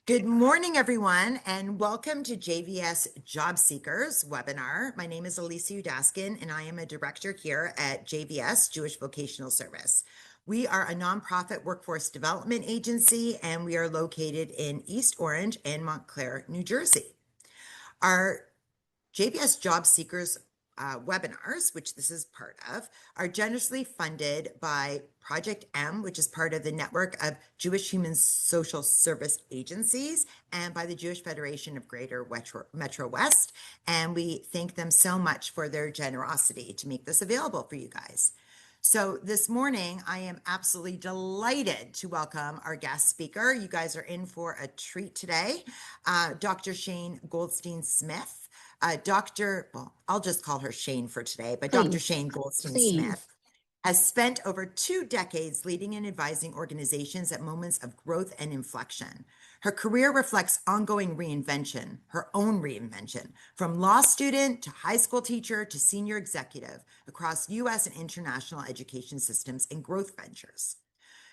Good morning, everyone, and welcome to JVS Job Seekers webinar. My name is Elisa Udaskin, and I am a director here at JVS, Jewish Vocational Service. We are a nonprofit workforce development agency, and we are located in East Orange and Montclair, New Jersey. Our JVS Job Seekers webinars, which this is part of, are generously funded by Project M, which is part of the network of Jewish Human Social Service Agencies, and by the Jewish Federation of Greater MetroWest. And we thank them so much for their generosity to make this available for you guys. So this morning, I am absolutely delighted to welcome our guest speaker. You guys are in for a treat today, Dr. Shane Goldstein Smith. I'll just call her Shane for today, but Dr. Please, Shane Goldstein please. Smith has spent over 2 decades leading and advising organizations at moments of growth and inflection. Her career reflects ongoing reinvention, her own reinvention, from law student to high school teacher to senior executive across U.S. and international education systems and growth ventures.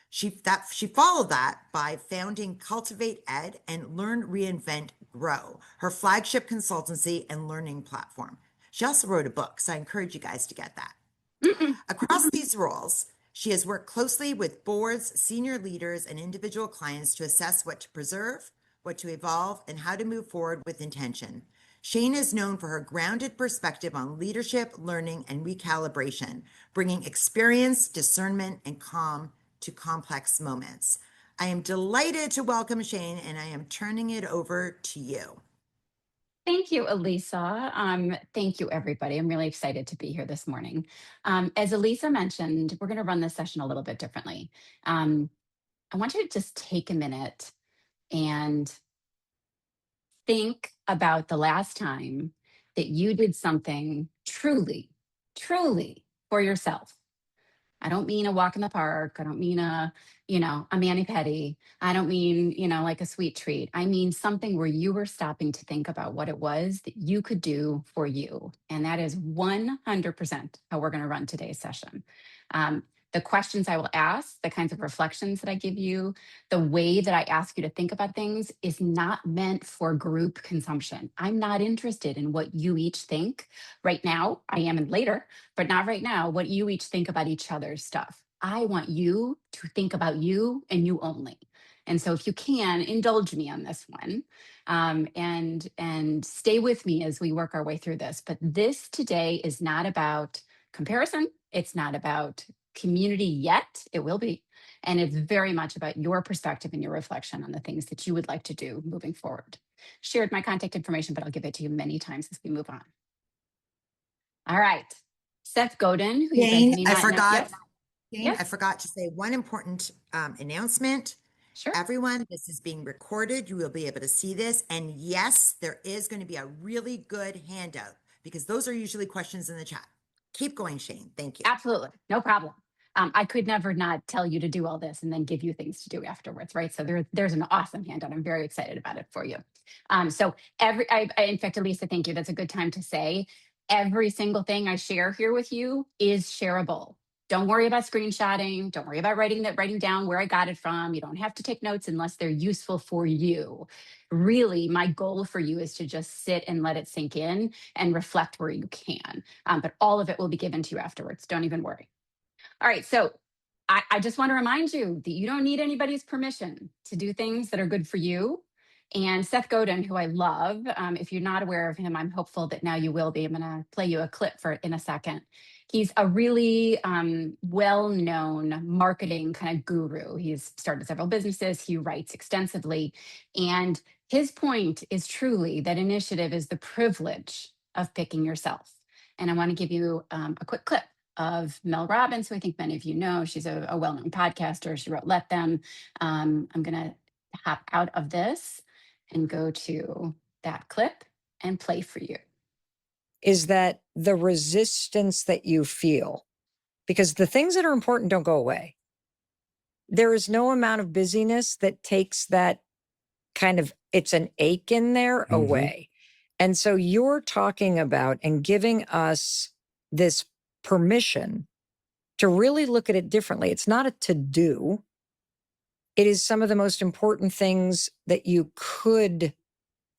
She followed that by founding Cultivate Ed and Learn, Reinvent, Grow, her flagship consultancy and learning platform. She also wrote a book, so I encourage you guys to get that. Across these roles, she has worked closely with boards, senior leaders, and individual clients to assess what to preserve, what to evolve, and how to move forward with intention. Shane is known for her grounded perspective on leadership, learning, and recalibration, bringing experience, discernment, and calm to complex moments. I am delighted to welcome Shane, and I am turning it over to you. Thank you, Elisa. Thank you, everybody. I'm really excited to be here this morning. As Elisa mentioned, we're going to run this session a little bit differently. I want you to just take a minute and think about the last time that you did something truly, truly for yourself. I don't mean a walk in the park. I don't mean a mani-pedi. I don't mean, like a sweet treat. I mean something where you were stopping to think about what it was that you could do for you. And that is 100% how we're going to run today's session. The questions I will ask, the kinds of reflections that I give you, the way that I ask you to think about things is not meant for group consumption. I'm not interested in what you each think right now. I am in later, but not right now, what you each think about each other's stuff. I want you to think about you and you only. And so if you can, indulge me on this one, and stay with me as we work our way through this. But this today is not about comparison. It's not about community yet. It will be. And it's very much about your perspective and your reflection on the things that you would like to do moving forward. Shared my contact information, but I'll give it to you many times as we move on. All right. Seth Godin, who Jane, you guys may not know. Jane, I forgot to say one important announcement. Sure. Everyone, this is being recorded. You will be able to see this. And yes, there is going to be a really good handout because those are usually questions in the chat. Keep going, Shane. Thank you. Absolutely. No problem. I could never not tell you to do all this and then give you things to do afterwards, right? So there's an awesome handout. I'm very excited about it for you. In fact, Elisa, thank you. That's a good time to say every single thing I share here with you is shareable. Don't worry about screenshotting. Don't worry about writing down where I got it from. You don't have to take notes unless they're useful for you. Really, my goal for you is to just sit and let it sink in and reflect where you can. But all of it will be given to you afterwards. Don't even worry. All right, so I just want to remind you that you don't need anybody's permission to do things that are good for you. And Seth Godin, who I love, if you're not aware of him, I'm hopeful that now you will be. I'm going to play you a clip for it in a second. He's a really well-known marketing kind of guru. He's started several businesses. He writes extensively. And his point is truly that initiative is the privilege of picking yourself. And I want to give you a quick clip of Mel Robbins, who I think many of you know. She's a well-known podcaster. She wrote Let Them. I'm going to hop out of this and go to that clip and play for you. Is that the resistance that you feel? Because the things that are important don't go away. There is no amount of busyness that takes that kind of, it's an ache in there away. And so you're talking about and giving us this permission to really look at it differently. It's not a to-do. it is some of the most important things that you could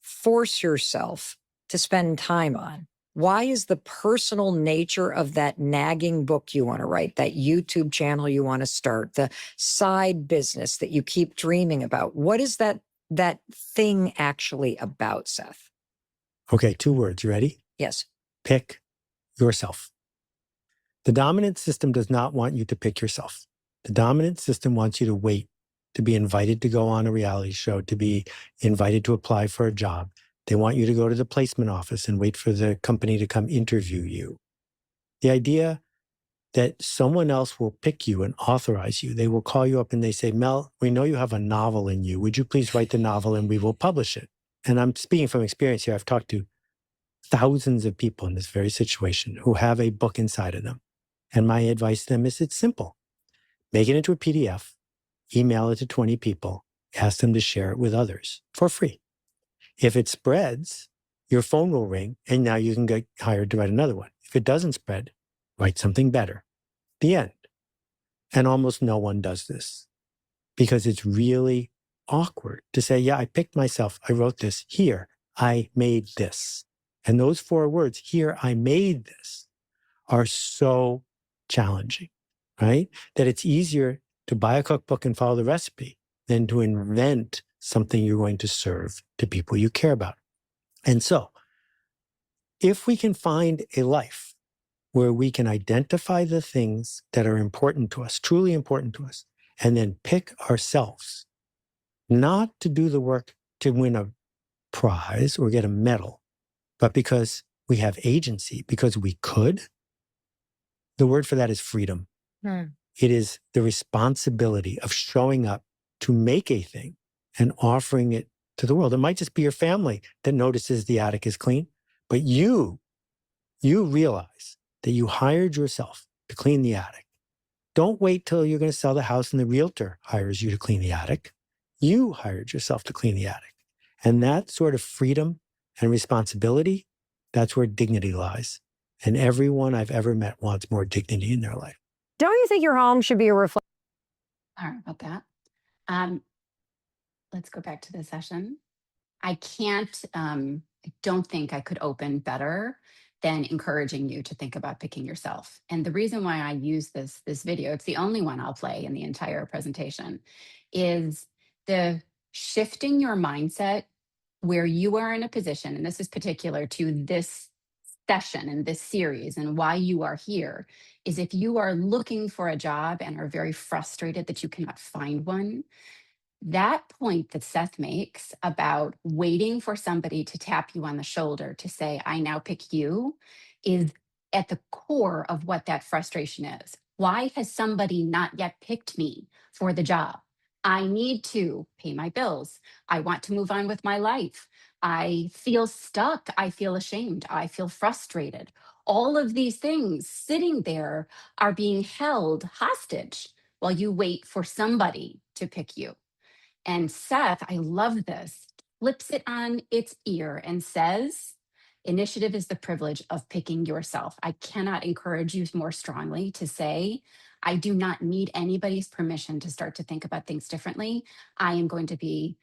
force yourself to spend time on. Why is the personal nature of that nagging book you want to write, that YouTube channel you want to start, the side business that you keep dreaming about? What is that thing actually about, Seth? Okay, 2 words. You ready? Yes. Pick yourself. The dominant system does not want you to pick yourself. The dominant system wants you to wait to be invited to go on a reality show, to be invited to apply for a job. They want you to go to the placement office and wait for the company to come interview you. The idea that someone else will pick you and authorize you, they will call you up and they say, Mel, we know you have a novel in you. Would you please write the novel and we will publish it? And I'm speaking from experience here. I've talked to thousands of people in this very situation who have a book inside of them. And my advice to them is it's simple. Make it into a PDF, email it to 20 people, ask them to share it with others for free. If it spreads, your phone will ring and now you can get hired to write another one. If it doesn't spread, write something better. The end. And almost no one does this because it's really awkward to say, yeah, I picked myself. I wrote this here. I made this. And those 4 words, here, I made this, are so challenging, right? That it's easier to buy a cookbook and follow the recipe than to invent something you're going to serve to people you care about. And so, if we can find a life where we can identify the things that are important to us, truly important to us, and then pick ourselves, not to do the work to win a prize or get a medal, but because we have agency, because we could, the word for that is freedom. It is the responsibility of showing up to make a thing and offering it to the world. It might just be your family that notices the attic is clean, but you realize that you hired yourself to clean the attic. Don't wait till you're going to sell the house and the realtor hires you to clean the attic. You hired yourself to clean the attic. And that sort of freedom and responsibility, that's where dignity lies. And everyone I've ever met wants more dignity in their life. Don't you think your home should be a reflection? Sorry about that. Let's go back to the session. I don't think I could open better than encouraging you to think about picking yourself. And the reason why I use this video, it's the only one I'll play in the entire presentation, is the shifting your mindset where you are in a position, and this is particular to this session and this series and why you are here, is if you are looking for a job and are very frustrated that you cannot find one, that point that Seth makes about waiting for somebody to tap you on the shoulder to say, I now pick you, is at the core of what that frustration is. Why has somebody not yet picked me for the job? I need to pay my bills. I want to move on with my life. I feel stuck. I feel ashamed. I feel frustrated. All of these things sitting there are being held hostage while you wait for somebody to pick you. And Seth, I love this, flips it on its ear and says, initiative is the privilege of picking yourself. I cannot encourage you more strongly to say, I do not need anybody's permission to start to think about things differently. I am going to be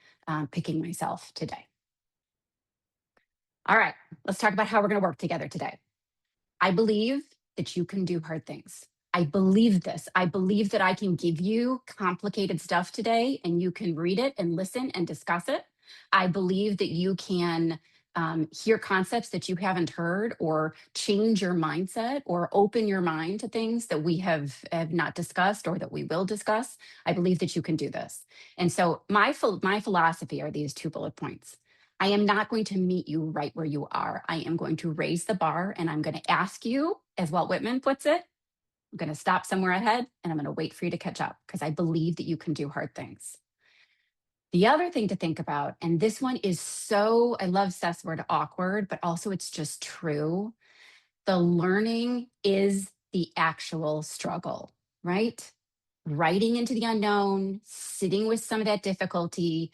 picking myself today. All right, let's talk about how we're going to work together today. I believe that you can do hard things. I believe this. I believe that I can give you complicated stuff today and you can read it and listen and discuss it. I believe that you can hear concepts that you haven't heard or change your mindset or open your mind to things that we have not discussed or that we will discuss. I believe that you can do this. And so my philosophy are these 2 bullet points. I am not going to meet you right where you are. I am going to raise the bar and I'm going to ask you, as Walt Whitman puts it, I'm going to stop somewhere ahead and I'm going to wait for you to catch up because I believe that you can do hard things. The other thing to think about, and this one is so, I love Seth's word awkward, but also it's just true. The learning is the actual struggle, right? Writing into the unknown, sitting with some of that difficulty,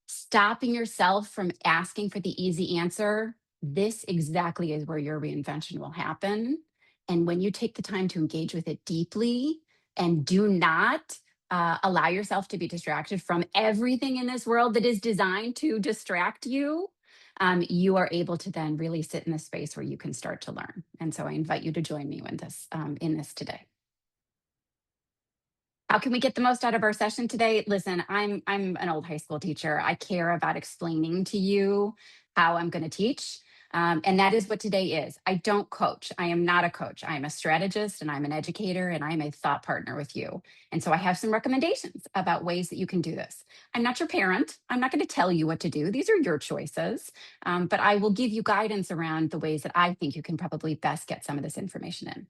stopping yourself from asking for the easy answer, this exactly is where your reinvention will happen. And when you take the time to engage with it deeply and do not allow yourself to be distracted from everything in this world that is designed to distract you, you are able to then really sit in the space where you can start to learn. And so I invite you to join me in this today. How can we get the most out of our session today? Listen, I'm an old high school teacher. I care about explaining to you how I'm going to teach. And that is what today is. I don't coach. I am not a coach. I am a strategist and I'm an educator and I'm a thought partner with you. And so I have some recommendations about ways that you can do this. I'm not your parent. I'm not going to tell you what to do. These are your choices. But I will give you guidance around the ways that I think you can probably best get some of this information in.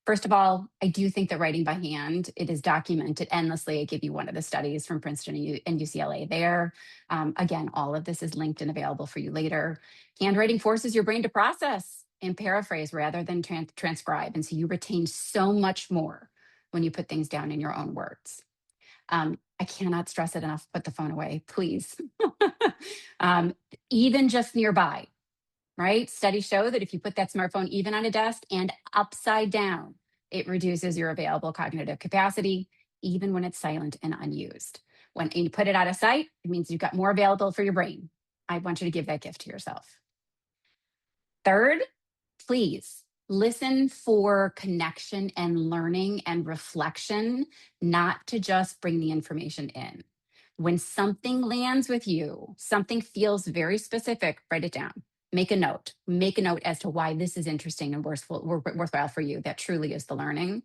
First of all, I do think that writing by hand, it is documented endlessly. I give you one of the studies from Princeton and UCLA there. Again, all of this is linked and available for you later. Handwriting forces your brain to process and paraphrase rather than transcribe. And so you retain so much more when you put things down in your own words. I cannot stress it enough, put the phone away, please. Even just nearby. Right? Studies show that if you put that smartphone even on a desk and upside down, it reduces your available cognitive capacity, even when it's silent and unused. When you put it out of sight, it means you've got more available for your brain. I want you to give that gift to yourself. Third, please listen for connection and learning and reflection, not to just bring the information in. When something lands with you, something feels very specific, write it down. Make a note. Make a note as to why this is interesting and worthwhile for you. That truly is the learning.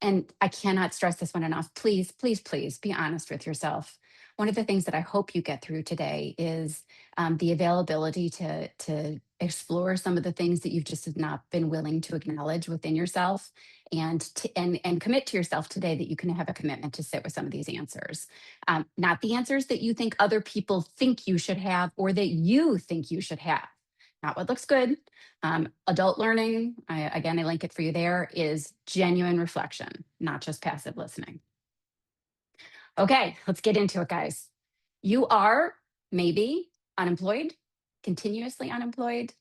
And I cannot stress this one enough. Please, please, please be honest with yourself. One of the things that I hope you get through today is the availability to explore some of the things that you've just not been willing to acknowledge within yourself, and commit to yourself today that you can have a commitment to sit with some of these answers. Not the answers that you think other people think you should have or that you think you should have. Not what looks good. Adult learning, I link it for you there, is genuine reflection, not just passive listening. Okay, let's get into it, guys. You are maybe unemployed, continuously unemployed.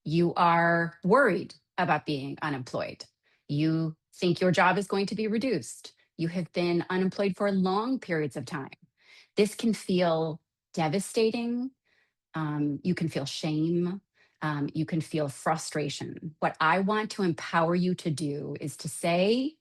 You are worried about being unemployed. You think your job is going to be reduced. You have been unemployed for long periods of time. This can feel devastating. You can feel shame. You can feel frustration. What I want to empower you to do is to say,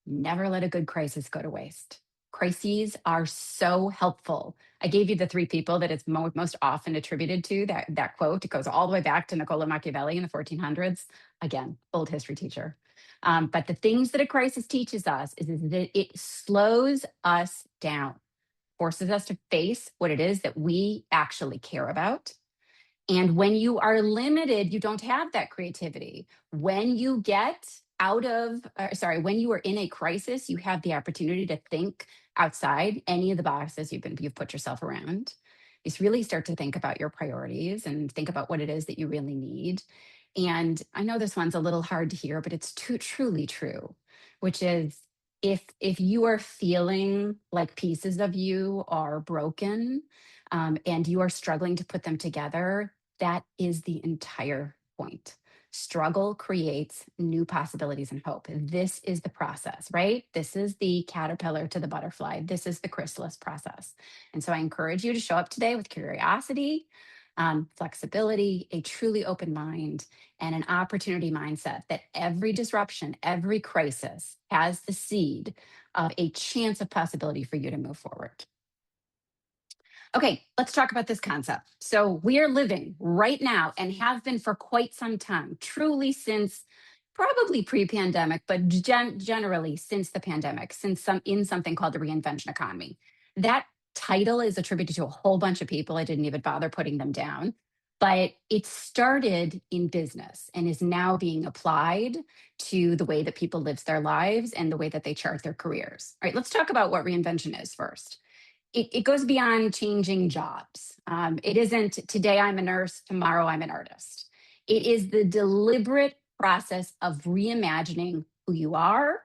never let a good crisis go to waste. Crises are so helpful. I gave you the three people that it's most often attributed to, that quote. It goes all the way back to Niccolo Machiavelli in the 1400s. Again, old history teacher. But the things that a crisis teaches us is that it slows us down, forces us to face what it is that we actually care about. And when you are limited, you don't have that creativity. When you get when you are in a crisis, you have the opportunity to think outside any of the boxes you've put yourself around. You really start to think about your priorities and think about what it is that you really need. And I know this one's a little hard to hear, but it's truly true, which is if you are feeling like pieces of you are broken, and you are struggling to put them together, that is the entire point. Struggle creates new possibilities and hope. This is the process, right? This is the caterpillar to the butterfly. This is the chrysalis process. And so I encourage you to show up today with curiosity, flexibility, a truly open mind, and an opportunity mindset that every disruption, every crisis has the seed of a chance of possibility for you to move forward. Okay, let's talk about this concept. So we are living right now and have been for quite some time, truly since probably pre-pandemic, but generally since the pandemic, in something called the reinvention economy. That title is attributed to a whole bunch of people. I didn't even bother putting them down, but it started in business and is now being applied to the way that people live their lives and the way that they chart their careers. All right, let's talk about what reinvention is first. It goes beyond changing jobs. It isn't today I'm a nurse, tomorrow I'm an artist. It is the deliberate process of reimagining who you are,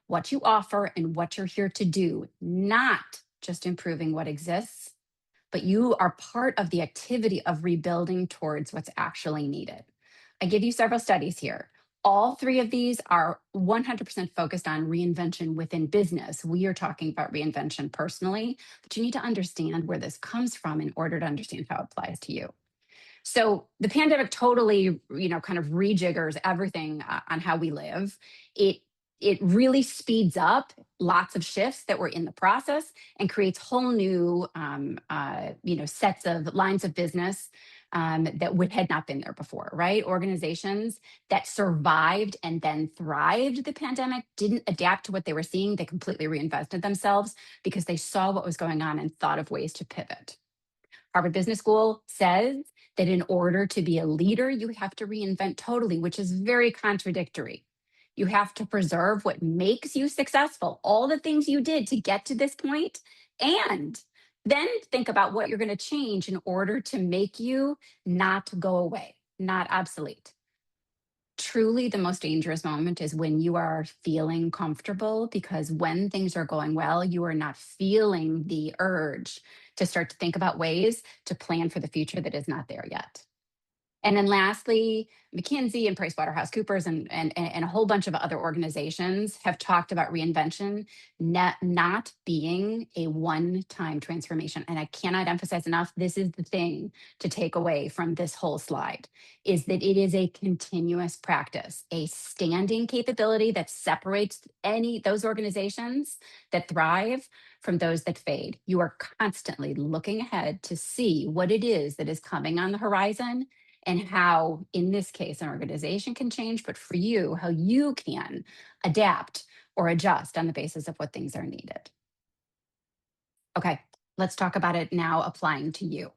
what you offer, and what you're here to do, not just improving what exists, but you are part of the activity of rebuilding towards what's actually needed. I give you several studies here. All three of these are 100% focused on reinvention within business. We are talking about reinvention personally, but you need to understand where this comes from in order to understand how it applies to you. So the pandemic totally, kind of rejiggers everything on how we live. It really speeds up lots of shifts that were in the process and creates whole new, sets of lines of business that had not been there before, right? Organizations that survived and then thrived the pandemic didn't adapt to what they were seeing. They completely reinvested themselves because they saw what was going on and thought of ways to pivot. Harvard Business School says that in order to be a leader, you have to reinvent totally, which is very contradictory. You have to preserve what makes you successful, all the things you did to get to this point, and then think about what you're going to change in order to make you not go away, not obsolete. Truly, the most dangerous moment is when you are feeling comfortable, because when things are going well, you are not feeling the urge to start to think about ways to plan for the future that is not there yet. And then lastly, McKinsey and PricewaterhouseCoopers and a whole bunch of other organizations have talked about reinvention not being a one-time transformation. And I cannot emphasize enough, this is the thing to take away from this whole slide, is that it is a continuous practice, a standing capability that separates those organizations that thrive from those that fade. You are constantly looking ahead to see what it is that is coming on the horizon, and how, in this case, an organization can change, but for you, how you can adapt or adjust on the basis of what things are needed. Okay, let's talk about it now applying to you.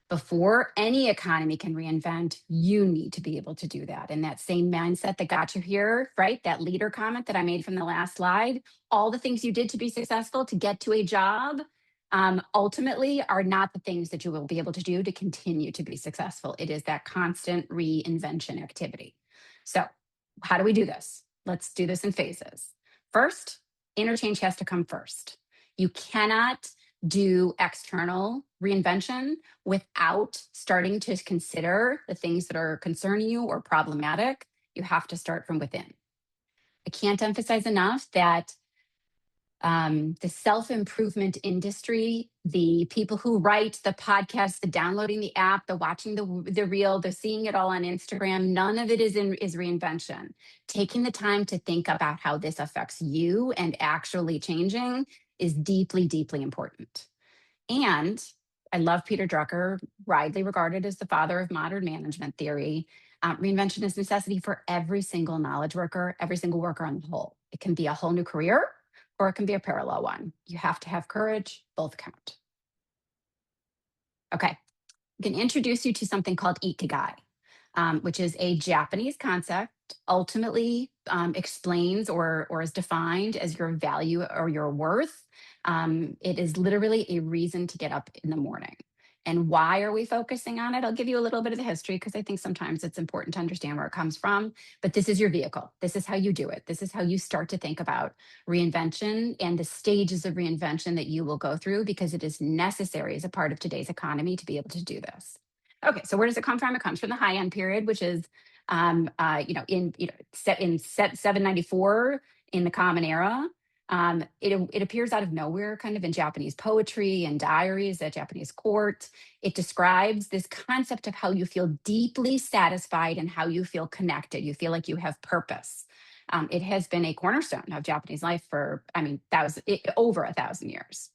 Before any economy can reinvent, you need to be able to do that. And that same mindset that got you here, right? That leader comment that I made from the last slide, all the things you did to be successful, to get to a job, ultimately are not the things that you will be able to do to continue to be successful. It is that constant reinvention activity. So how do we do this? Let's do this in phases. First, interchange has to come first. You cannot do external reinvention without starting to consider the things that are concerning you or problematic. You have to start from within. I can't emphasize enough that the self-improvement industry, the people who write the podcasts, the downloading the app, the watching the reel, the seeing it all on Instagram, none of it is reinvention. Taking the time to think about how this affects you and actually changing is deeply, deeply important. And I love Peter Drucker, widely regarded as the father of modern management theory. Reinvention is necessity for every single knowledge worker, every single worker on the whole. It can be a whole new career, or it can be a parallel one. You have to have courage, both count. Okay, I can introduce you to something called Ikigai, which is a Japanese concept, ultimately explains or is defined as your value or your worth. It is literally a reason to get up in the morning. And why are we focusing on it? I'll give you a little bit of the history because I think sometimes it's important to understand where it comes from. But this is your vehicle. This is how you do it. This is how you start to think about reinvention and the stages of reinvention that you will go through, because it is necessary as a part of today's economy to be able to do this. Okay, so where does it come from? It comes from the high end period, which is in 794 in the Common Era. It appears out of nowhere, kind of in Japanese poetry and diaries at Japanese court. It describes this concept of how you feel deeply satisfied and how you feel connected. You feel like you have purpose. It has been a cornerstone of Japanese life for, over 1,000 years.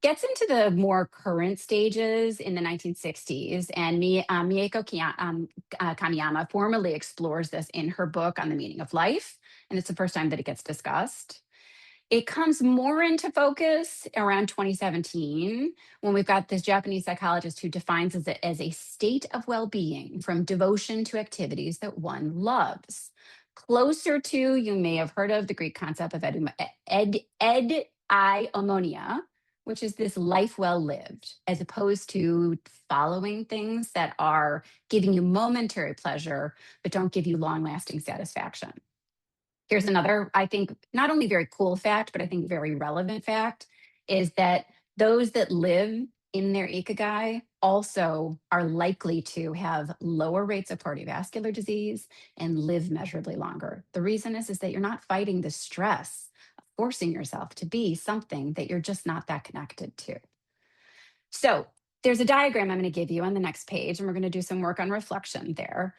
Gets into the more current stages in the 1960s, and Mieko Kamiyama formally explores this in her book on the meaning of life, and it's the first time that it gets discussed. It comes more into focus around 2017 when we've got this Japanese psychologist who defines it as a state of well-being from devotion to activities that one loves. Closer to, you may have heard of the Greek concept of eudaimonia, which is this life well lived, as opposed to following things that are giving you momentary pleasure, but don't give you long-lasting satisfaction. Here's another, I think, not only very cool fact, but I think very relevant fact, is that those that live in their ikigai also are likely to have lower rates of cardiovascular disease and live measurably longer. The reason is that you're not fighting the stress of forcing yourself to be something that you're just not that connected to. So there's a diagram I'm going to give you on the next page, and we're going to do some work on reflection there.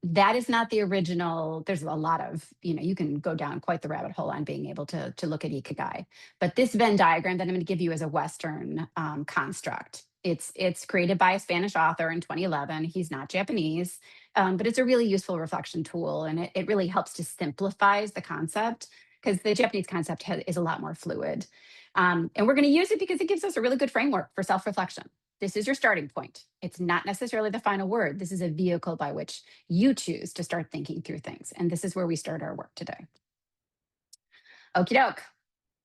That is not the original. There's a lot of, you can go down quite the rabbit hole on being able to look at Ikigai. But this Venn diagram that I'm going to give you is a Western construct. It's created by a Spanish author in 2011. He's not Japanese, but it's a really useful reflection tool, and it really helps to simplify the concept, because the Japanese concept is a lot more fluid. And we're going to use it because it gives us a really good framework for self-reflection. This is your starting point. It's not necessarily the final word. This is a vehicle by which you choose to start thinking through things. And this is where we start our work today. Okie doke.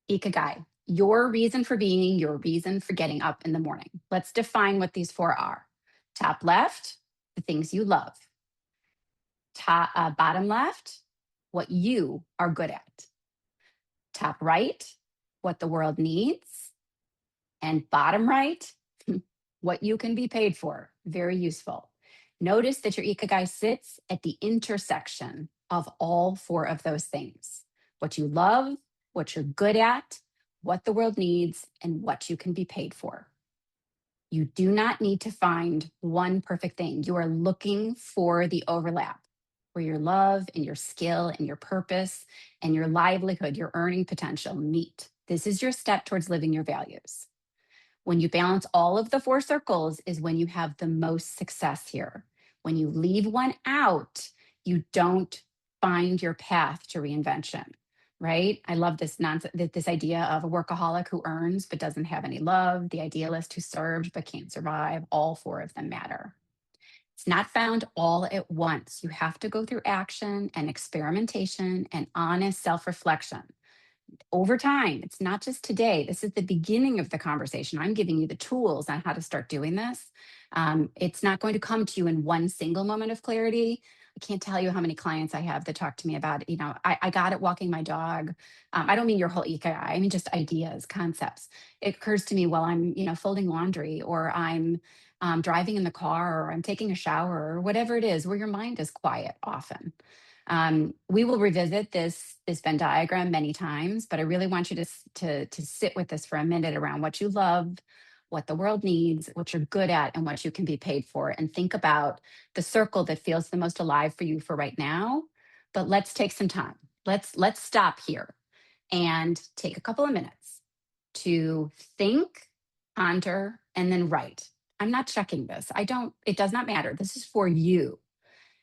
Ikigai, your reason for being, your reason for getting up in the morning. Let's define what these four are. Top left, the things you love. Bottom left, what you are good at. Top right, what the world needs. And bottom right, what you can be paid for. Very useful. Notice that your Ikigai sits at the intersection of all four of those things. What you love, what you're good at, what the world needs, and what you can be paid for. You do not need to find one perfect thing. You are looking for the overlap where your love and your skill and your purpose and your livelihood, your earning potential meet. This is your step towards living your values. When you balance all of the four circles is when you have the most success here. When you leave one out, you don't find your path to reinvention, right? I love this idea of a workaholic who earns but doesn't have any love, the idealist who served but can't survive. All four of them matter. It's not found all at once. You have to go through action and experimentation and honest self-reflection. Over time, it's not just today. This is the beginning of the conversation. I'm giving you the tools on how to start doing this. It's not going to come to you in one single moment of clarity. I can't tell you how many clients I have that talk to me about, I got it walking my dog. I don't mean your whole Ikigai. I mean just ideas, concepts. It occurs to me while I'm, folding laundry, or I'm driving in the car, or I'm taking a shower, or whatever it is, where your mind is quiet often. We will revisit this Venn diagram many times, but I really want you to sit with this for a minute around what you love, what the world needs, what you're good at, and what you can be paid for. And think about the circle that feels the most alive for you for right now. But let's take some time. Let's stop here and take a couple of minutes to think, ponder, and then write. I'm not checking this. It does not matter. This is for you.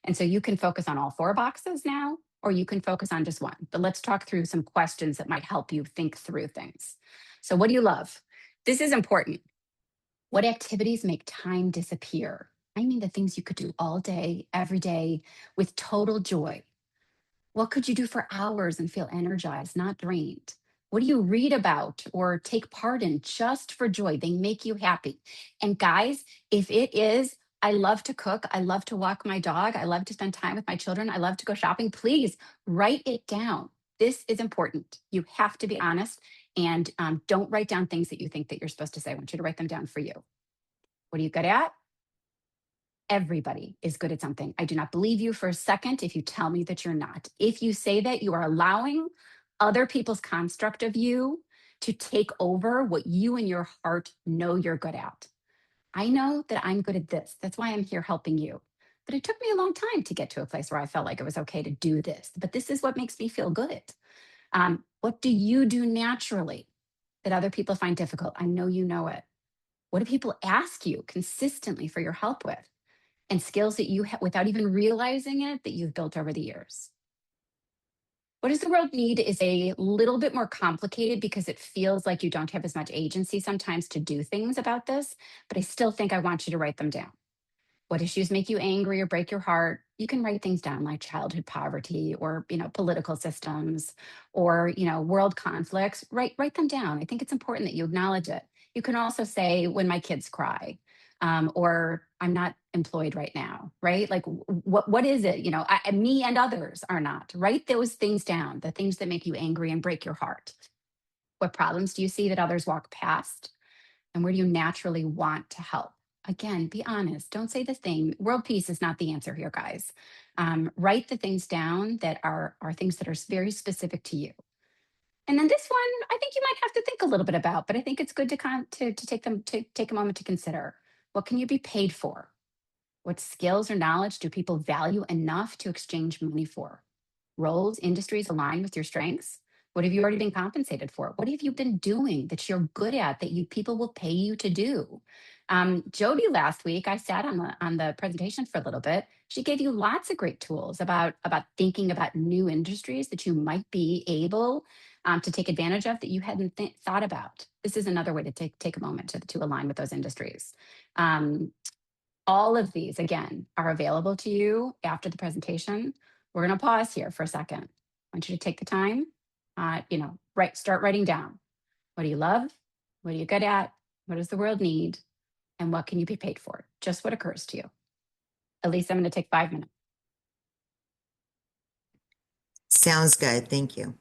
And so you can focus on all four boxes now, or you can focus on just one. But let's talk through some questions that might help you think through things. So what do you love? This is important. What activities make time disappear? I mean the things you could do all day, every day, with total joy. What could you do for hours and feel energized, not drained? What do you read about or take part in just for joy? They make you happy. And guys, if it is, I love to cook, I love to walk my dog, I love to spend time with my children, I love to go shopping, please write it down. This is important. You have to be honest, and don't write down things that you think that you're supposed to say. I want you to write them down for you. What are you good at? Everybody is good at something. I do not believe you for a second if you tell me that you're not. If you say that, you are allowing other people's construct of you to take over what you in your heart know you're good at. I know that I'm good at this. That's why I'm here helping you. But it took me a long time to get to a place where I felt like it was okay to do this. But this is what makes me feel good. What do you do naturally that other people find difficult? I know you know it. What do people ask you consistently for your help with? And skills that you have without even realizing it that you've built over the years. What does the world need is a little bit more complicated because it feels like you don't have as much agency sometimes to do things about this, but I still think I want you to write them down. What issues make you angry or break your heart? You can write things down like childhood poverty or, political systems or, world conflicts. Write them down. I think it's important that you acknowledge it. You can also say when my kids cry, or I'm not employed right now, right? Like what is it? Me and others are not. Write those things down, the things that make you angry and break your heart. What problems do you see that others walk past? And where do you naturally want to help? Again, be honest. Don't say the thing. World peace is not the answer here, guys. Write the things down that are things that are very specific to you. And then this one, I think you might have to think a little bit about, but I think it's good to take a moment to consider. What can you be paid for? What skills or knowledge do people value enough to exchange money for? Roles, industries align with your strengths? What have you already been compensated for? What have you been doing that you're good at that you people will pay you to do? Jody, last week I sat on the presentation for a little bit. She gave you lots of great tools about thinking about new industries that you might be able to take advantage of that you hadn't thought about. This is another way to take a moment to align with those industries. Um, all of these, again, are available to you after the presentation. We're going to pause here for a second. I want you to take the time, start writing down. What do you love? What are you good at? What does the world need? And what can you be paid for? Just what occurs to you. At least I'm going to take 5 minutes. Sounds good. Thank you.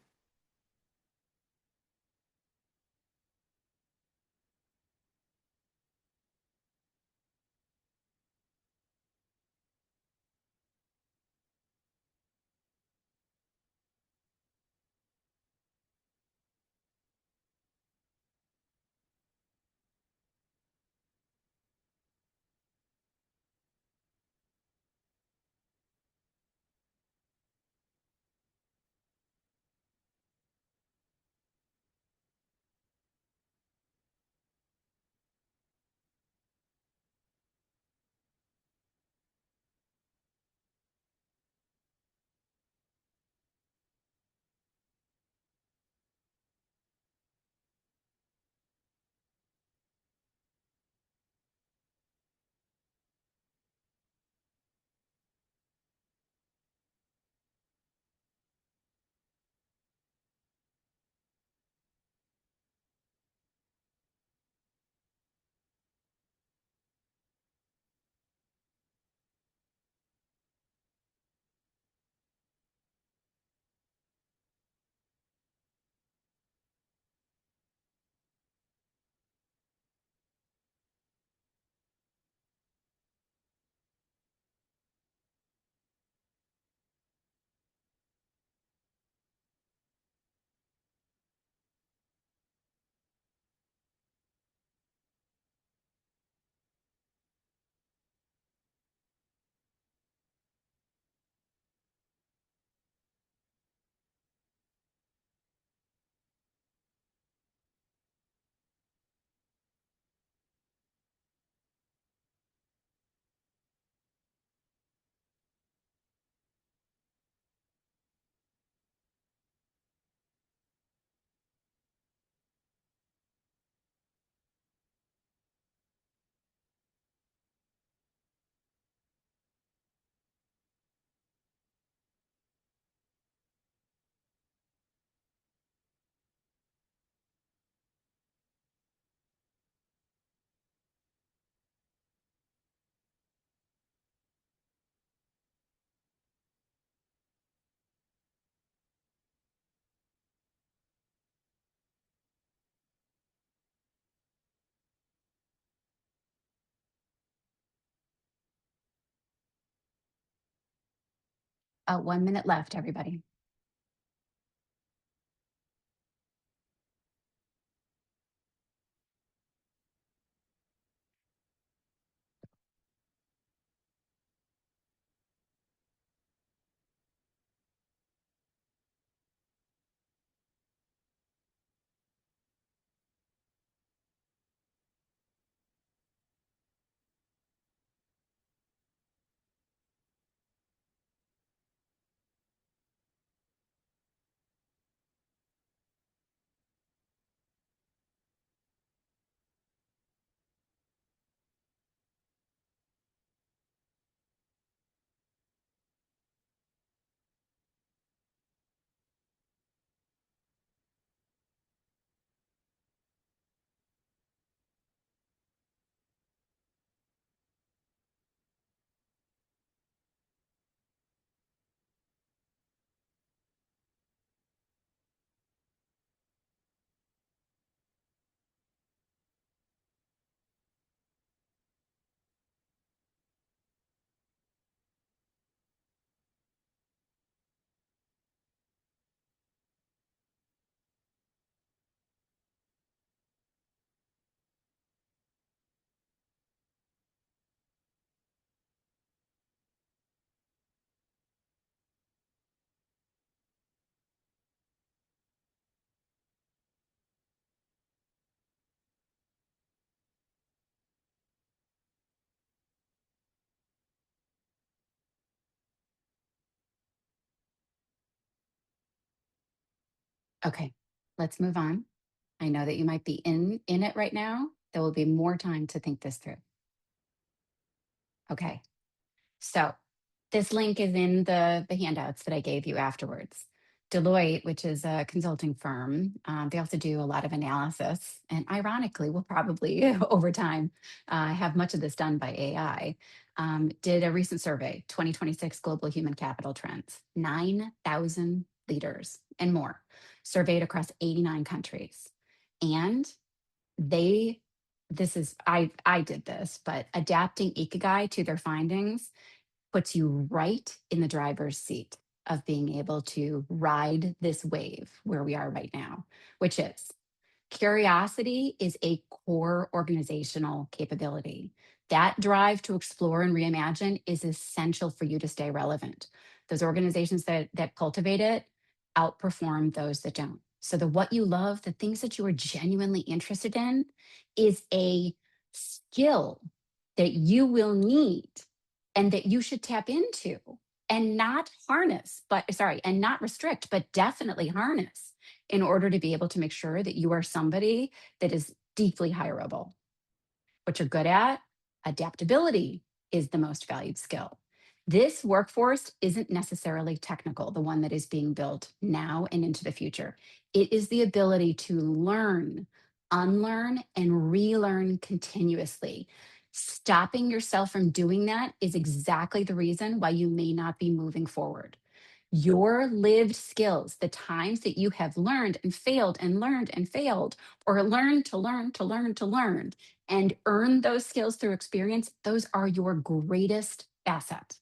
About 1 minute left, everybody. Okay, let's move on. I know that you might be in it right now. There will be more time to think this through. Okay, so this link is in the handouts that I gave you afterwards. Deloitte, which is a consulting firm, they also do a lot of analysis, and ironically, will probably over time have much of this done by AI. Did a recent survey, 2026 Global Human Capital Trends, 9,000 leaders and more, surveyed across 89 countries, and they this is I did this, but adapting Ikigai to their findings puts you right in the driver's seat of being able to ride this wave where we are right now, which is curiosity is a core organizational capability. That drive to explore and reimagine is essential for you to stay relevant. Those organizations that cultivate it outperform those that don't. So the what you love, the things that you are genuinely interested in is a skill that you will need and that you should tap into and not harness, but sorry, and not restrict, but definitely harness in order to be able to make sure that you are somebody that is deeply hireable. What you're good at, adaptability is the most valued skill. This workforce isn't necessarily technical, the one that is being built now and into the future. It is the ability to learn, unlearn, and relearn continuously. Stopping yourself from doing that is exactly the reason why you may not be moving forward. Your lived skills, the times that you have learned and failed and learned and failed, or learned to learn to learn to learn, and earn those skills through experience, those are your greatest asset.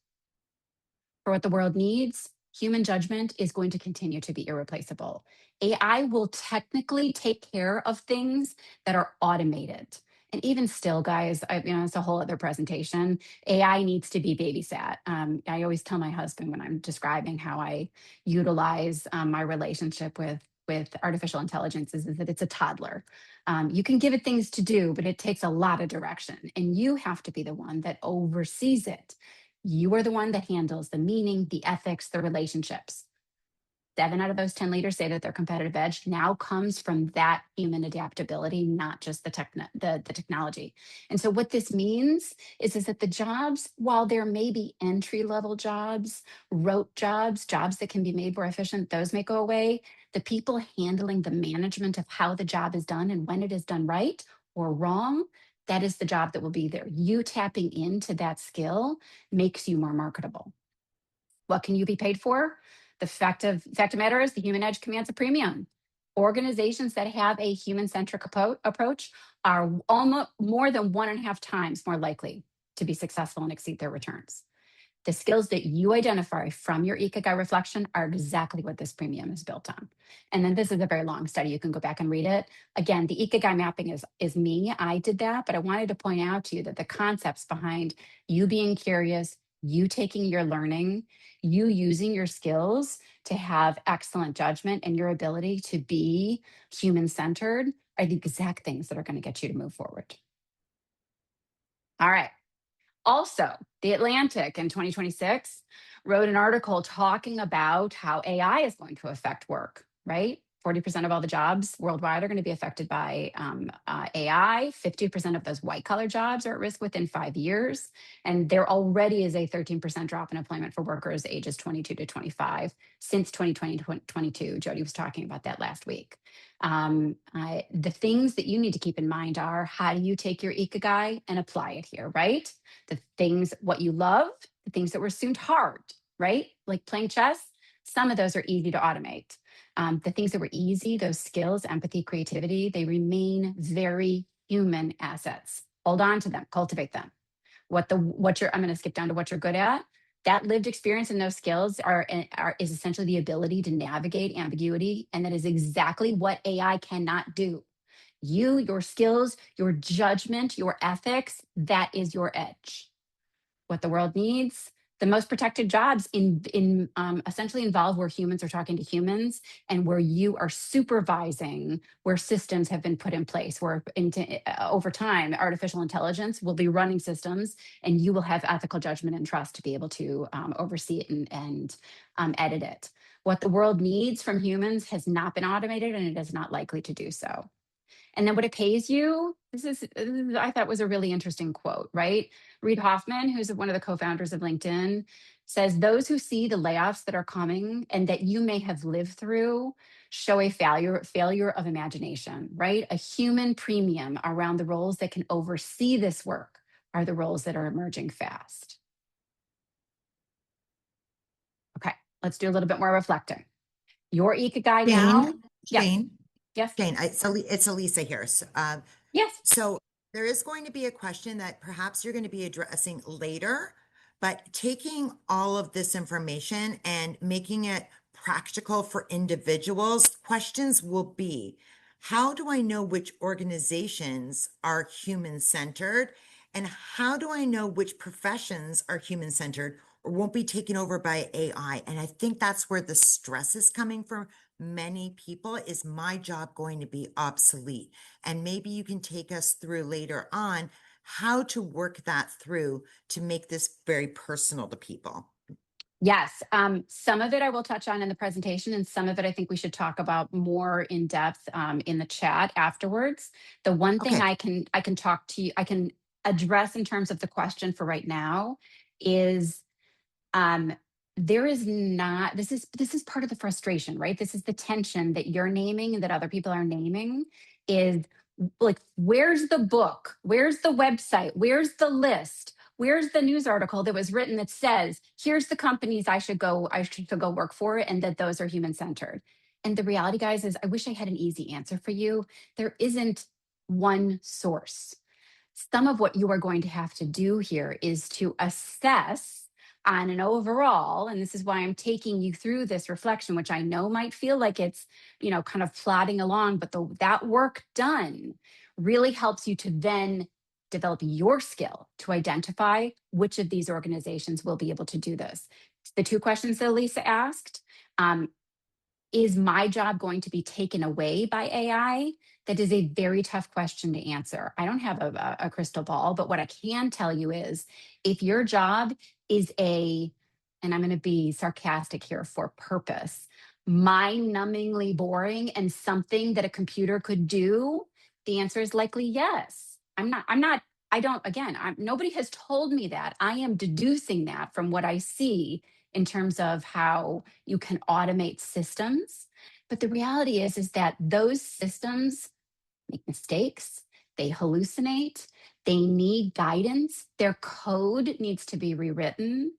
For what the world needs, human judgment is going to continue to be irreplaceable. AI will technically take care of things that are automated. And even still, guys, it's a whole other presentation. AI needs to be babysat. I always tell my husband when I'm describing how I utilize my relationship with artificial intelligence is that it's a toddler. You can give it things to do, but it takes a lot of direction, and you have to be the one that oversees it. You are the one that handles the meaning, the ethics, the relationships. 7 out of those 10 leaders say that their competitive edge now comes from that human adaptability, not just the technology. And so what this means is that the jobs, while there may be entry-level jobs, rote jobs that can be made more efficient, those may go away. The people handling the management of how the job is done and when it is done right or wrong, that is the job that will be there. You tapping into that skill makes you more marketable. What can you be paid for? The fact of the matter is the human edge commands a premium. Organizations that have a human-centric approach are almost more than 1.5 times more likely to be successful and exceed their returns. The skills that you identify from your Ikigai reflection are exactly what this premium is built on. And then this is a very long study. You can go back and read it. Again, the Ikigai mapping is me. I did that, but I wanted to point out to you that the concepts behind you being curious, you taking your learning, you using your skills to have excellent judgment and your ability to be human-centered are the exact things that are going to get you to move forward. All right. Also, The Atlantic in 2026 wrote an article talking about how AI is going to affect work, right? 40% of all the jobs worldwide are going to be affected by AI. 50% of those white collar jobs are at risk within 5 years. And there already is a 13% drop in employment for workers ages 22 to 25 since 2022. Jody was talking about that last week. The things that you need to keep in mind are how do you take your Ikigai and apply it here, right? The things, what you love, the things that were assumed hard, right? Like playing chess, some of those are easy to automate. The things that were easy, those skills, empathy, creativity, they remain very human assets. Hold on to them, cultivate them. I'm going to skip down to what you're good at. That lived experience and those skills is essentially the ability to navigate ambiguity. And that is exactly what AI cannot do. Your skills, your judgment, your ethics, that is your edge. What the world needs, the most protected jobs essentially involve where humans are talking to humans and where you are supervising, where systems have been put in place, where over time, artificial intelligence will be running systems and you will have ethical judgment and trust to be able to oversee it and edit it. What the world needs from humans has not been automated, and it is not likely to do so. And then what it pays you, I thought was a really interesting quote, right? Reid Hoffman, who's one of the co-founders of LinkedIn, says those who see the layoffs that are coming and that you may have lived through show a failure of imagination, right? A human premium around the roles that can oversee this work are the roles that are emerging fast. Okay, let's do a little bit more reflecting. Your Ikigai now. Yes. Jane, Yes. Jane, it's Elisa here. So, Yes. so there is going to be a question that perhaps you're going to be addressing later, but taking all of this information and making it practical for individuals, questions will be, how do I know which organizations are human-centered? And how do I know which professions are human-centered or won't be taken over by AI? And I think that's where the stress is coming from many people. Is my job going to be obsolete? And maybe you can take us through later on how to work that through to make this very personal to people. Yes. Some of it I will touch on in the presentation, and some of it I think we should talk about more in depth in the chat afterwards. The one thing Okay. I can talk to you, I can address in terms of the question for right now is um, there is not, this is part of the frustration, right? This is the tension that you're naming and that other people are naming is like, where's the book? Where's the website? Where's the list? Where's the news article that was written that says, here's the companies I should go work for, and that those are human centered? And the reality, guys, is I wish I had an easy answer for you. There isn't one source. Some of what you are going to have to do here is to assess on an overall, and this is why I'm taking you through this reflection, which I know might feel like it's, kind of plodding along, but that work done really helps you to then develop your skill to identify which of these organizations will be able to do this. The two questions that Lisa asked, is my job going to be taken away by AI? That is a very tough question to answer. I don't have a crystal ball, but what I can tell you is if your job is and I'm going to be sarcastic here for purpose, mind-numbingly boring and something that a computer could do, the answer is likely yes. Nobody has told me that. I am deducing that from what I see in terms of how you can automate systems. But the reality is that those systems make mistakes, they hallucinate, they need guidance, their code needs to be rewritten.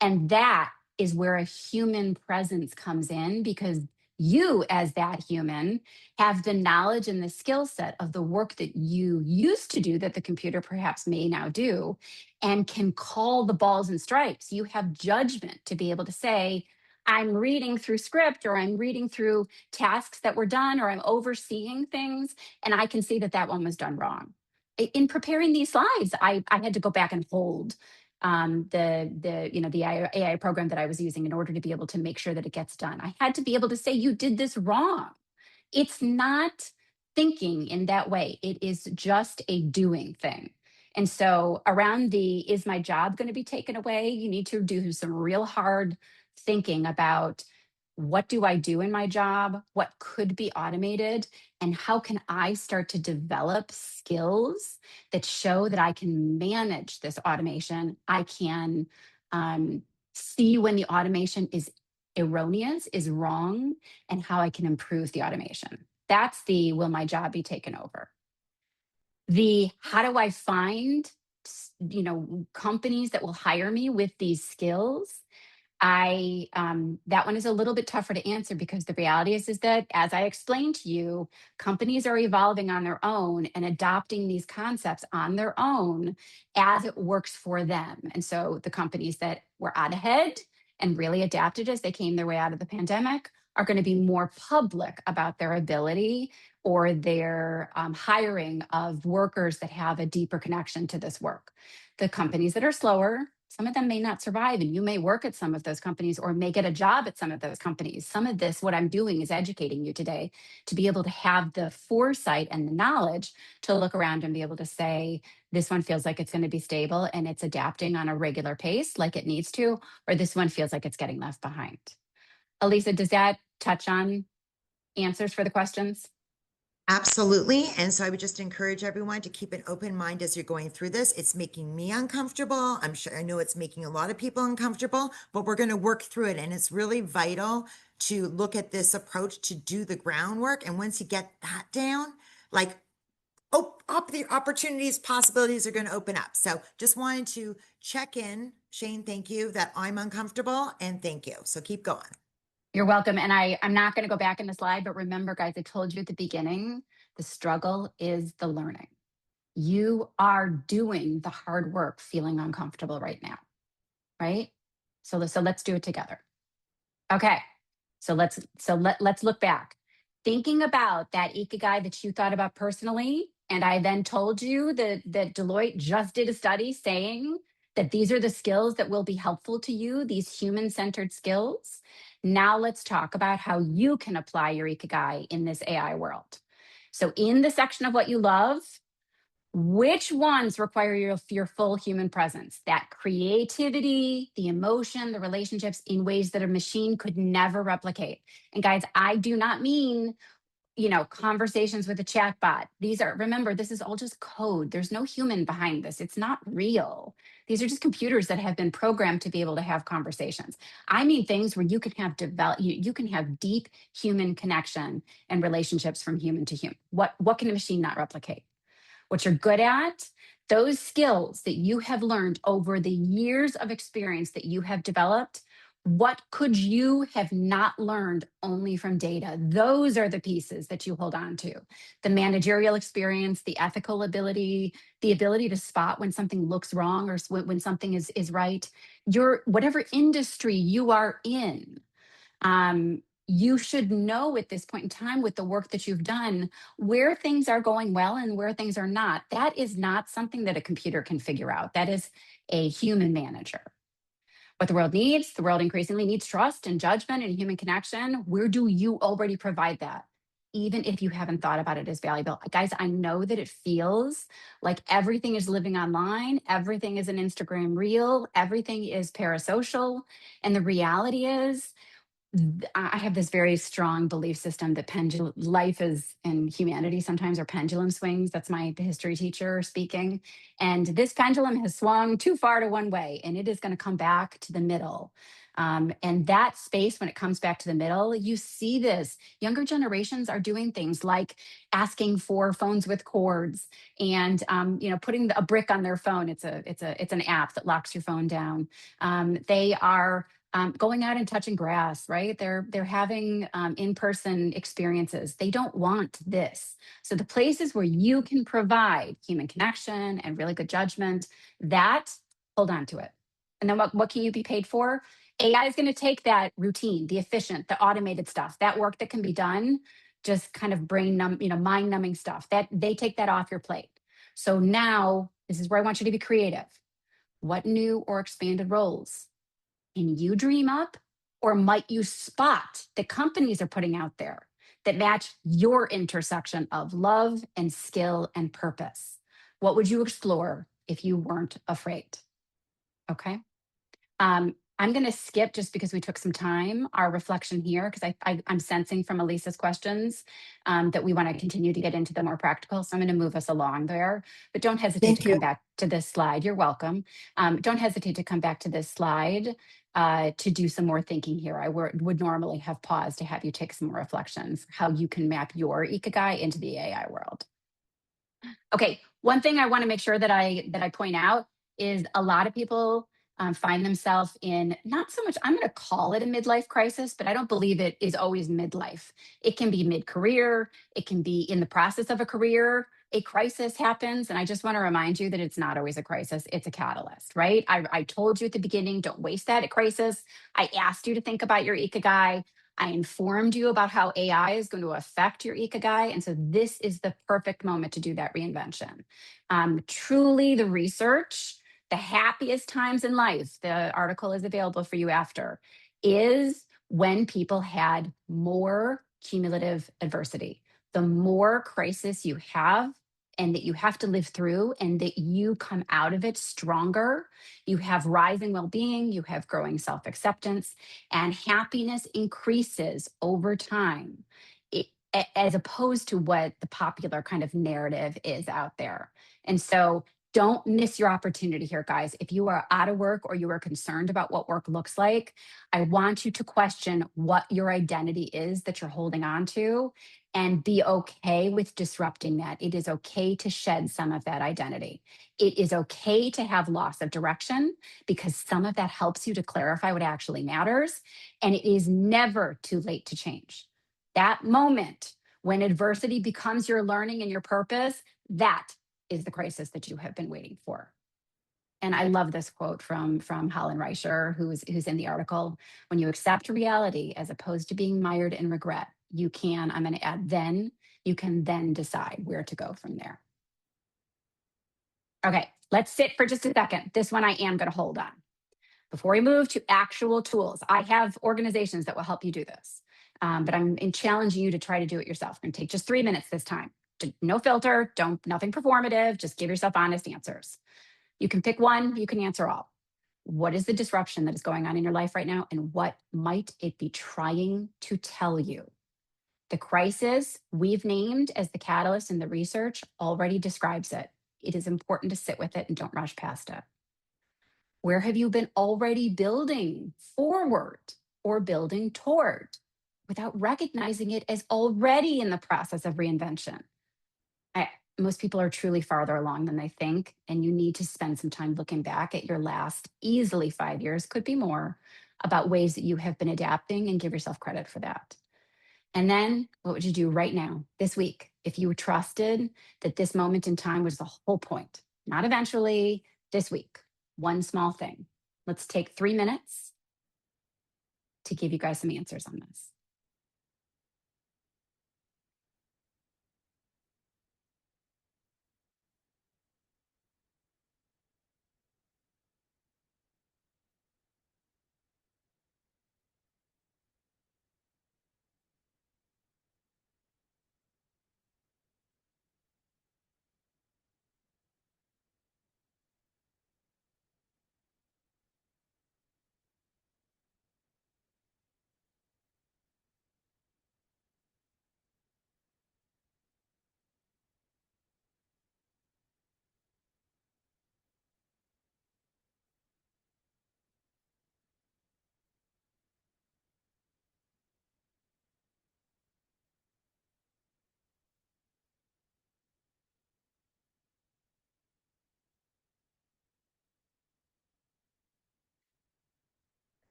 And that is where a human presence comes in, because you, as that human, have the knowledge and the skill set of the work that you used to do that the computer perhaps may now do, and can call the balls and strikes. You have judgment to be able to say, I'm reading through script, or I'm reading through tasks that were done, or I'm overseeing things, and I can see that that one was done wrong. In preparing these slides, I had to go back and hold the AI program that I was using in order to be able to make sure that it gets done. I had to be able to say, you did this wrong. It's not thinking in that way. It is just a doing thing. And so around is my job going to be taken away? You need to do some real hard thinking about, what do I do in my job? What could be automated? And how can I start to develop skills that show that I can manage this automation? I can see when the automation is erroneous, is wrong, and how I can improve the automation. That's the will my job be taken over? The how do I find companies that will hire me with these skills? That one is a little bit tougher to answer, because the reality is that, as I explained to you, companies are evolving on their own and adopting these concepts on their own as it works for them. And so the companies that were out ahead and really adapted as they came their way out of the pandemic are going to be more public about their ability or their hiring of workers that have a deeper connection to this work. The companies that are slower, some of them may not survive, and you may work at some of those companies or may get a job at some of those companies. Some of this, what I'm doing is educating you today to be able to have the foresight and the knowledge to look around and be able to say, this one feels like it's going to be stable and it's adapting on a regular pace like it needs to, or this one feels like it's getting left behind. Elisa, does that touch on answers for the questions? Absolutely. And so I would just encourage everyone to keep an open mind as you're going through this. It's making me uncomfortable. I know it's making a lot of people uncomfortable, but we're going to work through it. And it's really vital to look at this approach to do the groundwork. And once you get that down, like, the opportunities, possibilities are going to open up. So just wanted to check in. Shane, thank you that I'm uncomfortable, and thank you. So keep going. You're welcome. And I'm not going to go back in the slide, but remember, guys, I told you at the beginning, the struggle is the learning. You are doing the hard work, feeling uncomfortable right now, right? So let's do it together. Okay. So let's look back. Thinking about that ikigai that you thought about personally, and I then told you that Deloitte just did a study saying that these are the skills that will be helpful to you, these human-centered skills. Now let's talk about how you can apply your ikigai in this AI world. So in the section of what you love, which ones require your full human presence? That creativity, the emotion, the relationships in ways that a machine could never replicate. And guys, I do not mean, conversations with a chatbot. Remember, this is all just code. There's no human behind this. It's not real. These are just computers that have been programmed to be able to have conversations. I mean things where you can have you can have deep human connection and relationships from human to human. What can a machine not replicate? What you're good at, those skills that you have learned over the years of experience that you have developed, what could you have not learned only from data? Those are the pieces that you hold on to. The managerial experience, the ethical ability, the ability to spot when something looks wrong or when something is right. Whatever industry you are in, you should know at this point in time with the work that you've done where things are going well and where things are not. That is not something that a computer can figure out. That is a human manager. What the world increasingly needs trust and judgment and human connection. Where do you already provide that? Even if you haven't thought about it as valuable. Guys, I know that it feels like everything is living online, everything is an Instagram reel, everything is parasocial. And the reality is, I have this very strong belief system that life is and humanity sometimes are pendulum swings. That's my history teacher speaking. And this pendulum has swung too far to one way, and it is going to come back to the middle. And that space, when it comes back to the middle, you see this. Younger generations are doing things like asking for phones with cords and putting a brick on their phone. It's an app that locks your phone down. They are going out and touching grass, right? They're having in-person experiences. They don't want this. So the places where you can provide human connection and really good judgment, hold on to it. And then what can you be paid for? AI is going to take that routine, the efficient, the automated stuff, that work that can be done, just kind of mind numbing stuff. That they take that off your plate. So now this is where I want you to be creative. What new or expanded roles can you dream up, or might you spot that companies are putting out there that match your intersection of love and skill and purpose? What would you explore if you weren't afraid? Okay. I'm going to skip, just because we took some time, our reflection here, because I'm sensing from Elisa's questions that we want to continue to get into the more practical. So I'm going to move us along there, but don't hesitate to come back to this slide. You're welcome. Don't hesitate to come back to this slide to do some more thinking here. I would normally have paused to have you take some more reflections, how you can map your ikigai into the AI world. Okay, one thing I want to make sure that I point out is a lot of people find themselves in, not so much, I'm going to call it a midlife crisis, but I don't believe it is always midlife. It can be mid-career. It can be in the process of a career. A crisis happens. And I just want to remind you that it's not always a crisis. It's a catalyst, right? I told you at the beginning, don't waste that at crisis. I asked you to think about your ikigai. I informed you about how AI is going to affect your ikigai. And so this is the perfect moment to do that reinvention. Truly, the research, the happiest times in life, the article is available for you after, is when people had more cumulative adversity. The more crisis you have and that you have to live through, and that you come out of it stronger. You have rising well being, you have growing self acceptance, and happiness increases over time, as opposed to what the popular kind of narrative is out there. And so, don't miss your opportunity here, guys. If you are out of work or you are concerned about what work looks like, I want you to question what your identity is that you're holding on to and be okay with disrupting that. It is okay to shed some of that identity. It is okay to have loss of direction because some of that helps you to clarify what actually matters. And it is never too late to change. That moment when adversity becomes your learning and your purpose, that is the crisis that you have been waiting for. And I love this quote from Holland Reicher, who's in the article. When you accept reality as opposed to being mired in regret, you can, I'm going to add then, you can then decide where to go from there. Okay, let's sit for just a second. This one I am going to hold on. Before we move to actual tools, I have organizations that will help you do this. But I'm challenging you to try to do it yourself. I'm going to take just 3 minutes this time. No filter, nothing performative, just give yourself honest answers. You can pick one, you can answer all. What is the disruption that is going on in your life right now, and what might it be trying to tell you? The crisis we've named as the catalyst in the research already describes it. It is important to sit with it and don't rush past it. Where have you been already building forward or building toward without recognizing it as already in the process of reinvention? Most people are truly farther along than they think, and you need to spend some time looking back at your last easily 5 years, could be more, about ways that you have been adapting, and give yourself credit for that. And then what would you do right now, this week, if you trusted that this moment in time was the whole point? Not eventually, this week, one small thing. Let's take 3 minutes to give you guys some answers on this.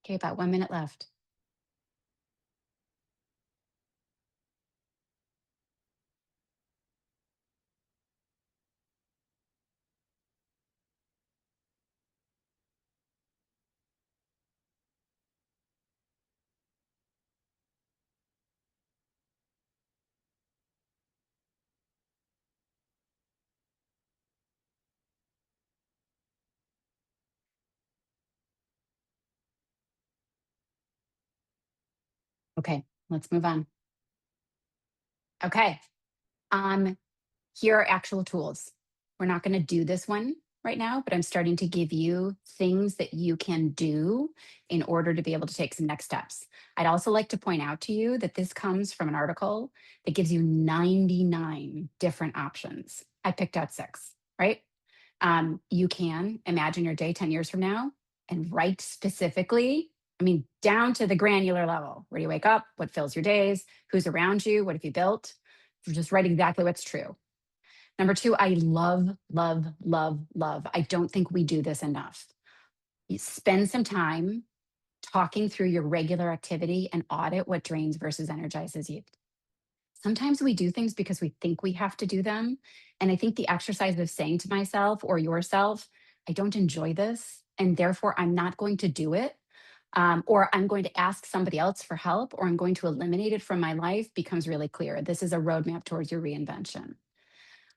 Okay, about 1 minute left. Okay, let's move on. Okay, here are actual tools. We're not going to do this one right now, but I'm starting to give you things that you can do in order to be able to take some next steps. I'd also like to point out to you that this comes from an article that gives you 99 different options. I picked out 6, right? You can imagine your day 10 years from now and write specifically I mean, down to the granular level. Where do you wake up? What fills your days? Who's around you? What have you built? Just write exactly what's true. Number two, I love, love, love, love. I don't think we do this enough. You spend some time talking through your regular activity and audit what drains versus energizes you. Sometimes we do things because we think we have to do them. And I think the exercise of saying to myself or yourself, I don't enjoy this, and therefore I'm not going to do it, or I'm going to ask somebody else for help, or I'm going to eliminate it from my life becomes really clear. This is a roadmap towards your reinvention.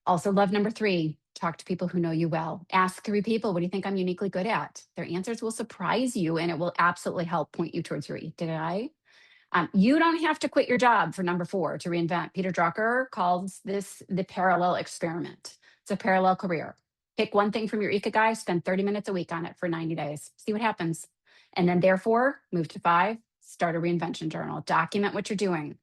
Also, love number three, talk to people who know you well. Ask three people, what do you think I'm uniquely good at? Their answers will surprise you and it will absolutely help point you towards your ikigai. You don't have to quit your job for number four to reinvent. Peter Drucker calls this the parallel experiment. It's a parallel career. Pick one thing from your ikigai, spend 30 minutes a week on it for 90 days. See what happens. And then therefore, move to five, start a reinvention journal. Document what you're doing.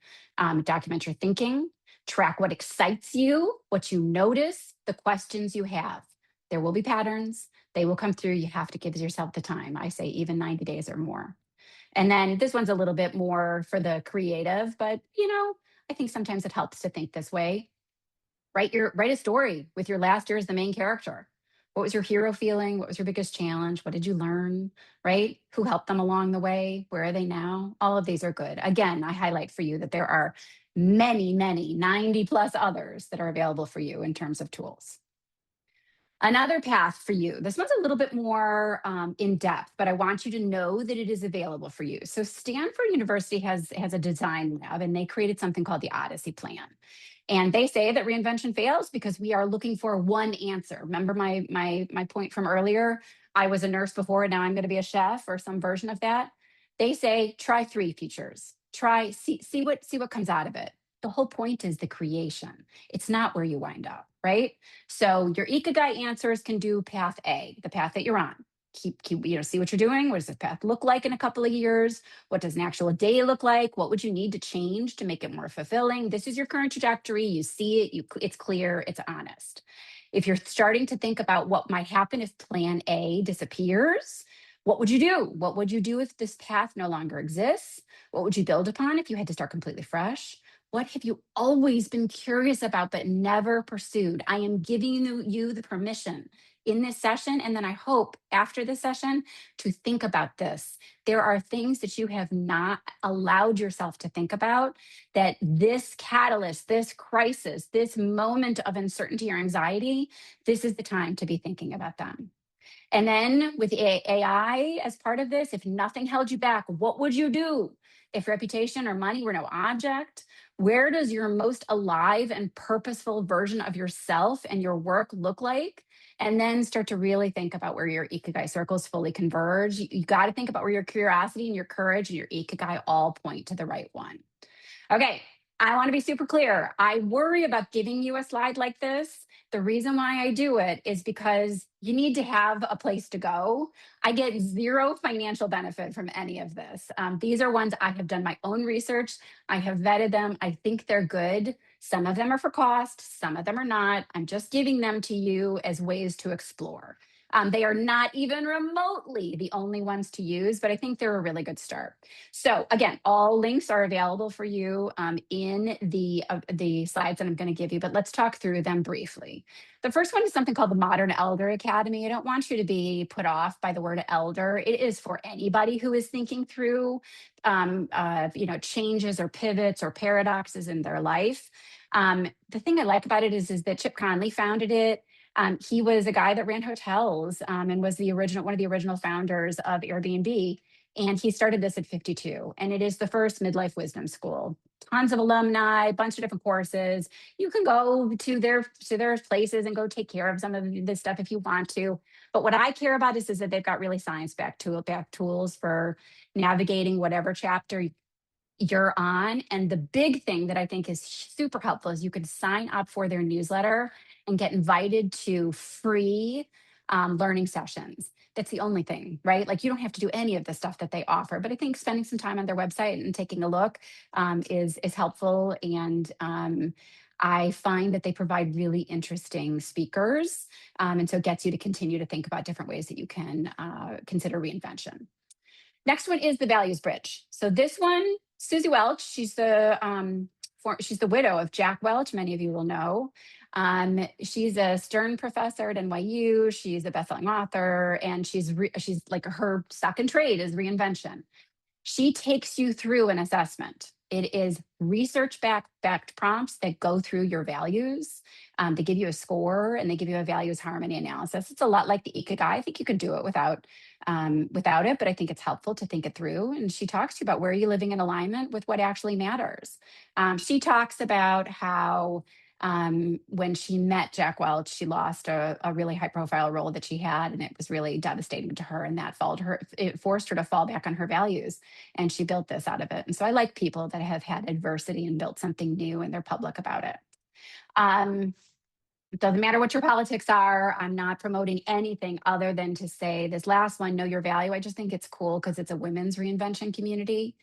Document your thinking. Track what excites you, what you notice, the questions you have. There will be patterns. They will come through. You have to give yourself the time. I say even 90 days or more. And then this one's a little bit more for the creative, but I think sometimes it helps to think this way. Write a story with your last year as the main character. What was your hero feeling? What was your biggest challenge? What did you learn? Right? Who helped them along the way? Where are they now? All of these are good. Again, I highlight for you that there are many, many 90 plus others that are available for you in terms of tools. Another path for you. This one's a little bit more in depth, but I want you to know that it is available for you. So Stanford University has a design lab, and they created something called the Odyssey Plan. And they say that reinvention fails because we are looking for one answer. Remember my point from earlier? I was a nurse before, and now I'm going to be a chef or some version of that. They say try three features. See what comes out of it. The whole point is the creation. It's not where you wind up, right? So your ikigai answers can do path A, the path that you're on. Keep see what you're doing. What does this path look like in a couple of years? What does an actual day look like? What would you need to change to make it more fulfilling? This is your current trajectory. You see it, it's clear, it's honest. If you're starting to think about what might happen if plan A disappears, what would you do? What would you do if this path no longer exists? What would you build upon if you had to start completely fresh? What have you always been curious about but never pursued? I am giving you the permission in this session, and then I hope after this session to think about this. There are things that you have not allowed yourself to think about, that this catalyst, this crisis, this moment of uncertainty or anxiety, this is the time to be thinking about them. And then with AI as part of this, if nothing held you back, what would you do? If reputation or money were no object, where does your most alive and purposeful version of yourself and your work look like? And then start to really think about where your ikigai circles fully converge. You got to think about where your curiosity and your courage and your ikigai all point to the right one. Okay, I want to be super clear. I worry about giving you a slide like this. The reason why I do it is because you need to have a place to go. I get zero financial benefit from any of this. These are ones I have done my own research. I have vetted them. I think they're good. Some of them are for cost. Some of them are not. I'm just giving them to you as ways to explore. They are not even remotely the only ones to use, but I think they're a really good start. So again, all links are available for you in the slides that I'm going to give you, but let's talk through them briefly. The first one is something called the Modern Elder Academy. I don't want you to be put off by the word elder. It is for anybody who is thinking through changes or pivots or paradoxes in their life. The thing I like about it is that Chip Conley founded it. He was a guy that ran hotels and was one of the original founders of Airbnb. And he started this at 52. And it is the first midlife wisdom school. Tons of alumni, a bunch of different courses. You can go to their places and go take care of some of this stuff if you want to. But what I care about is that they've got really science-backed tools for navigating whatever chapter you're on. And the big thing that I think is super helpful is you can sign up for their newsletter and get invited to free learning sessions. That's the only thing, right? Like you don't have to do any of the stuff that they offer, but I think spending some time on their website and taking a look is helpful. And I find that they provide really interesting speakers. And so it gets you to continue to think about different ways that you can consider reinvention. Next one is the values bridge. So this one, Susie Welch, she's the widow of Jack Welch. Many of you will know. She's a Stern professor at NYU. She's a best-selling author, and she's like, her stock and trade is reinvention. She takes you through an assessment. It is research-backed prompts that go through your values. They give you a score and they give you a values harmony analysis. It's a lot like the Ikigai. I think you could do it without it, but I think it's helpful to think it through. And she talks to you about where you're living in alignment with what actually matters. She talks about how when she met Jack Welch, she lost a really high profile role that she had, and it was really devastating to her. And that it forced her to fall back on her values, and she built this out of it. And so I like people that have had adversity and built something new, and they're public about it. It doesn't matter what your politics are. I'm not promoting anything other than to say this last one, know your value. I just think it's cool because it's a women's reinvention community.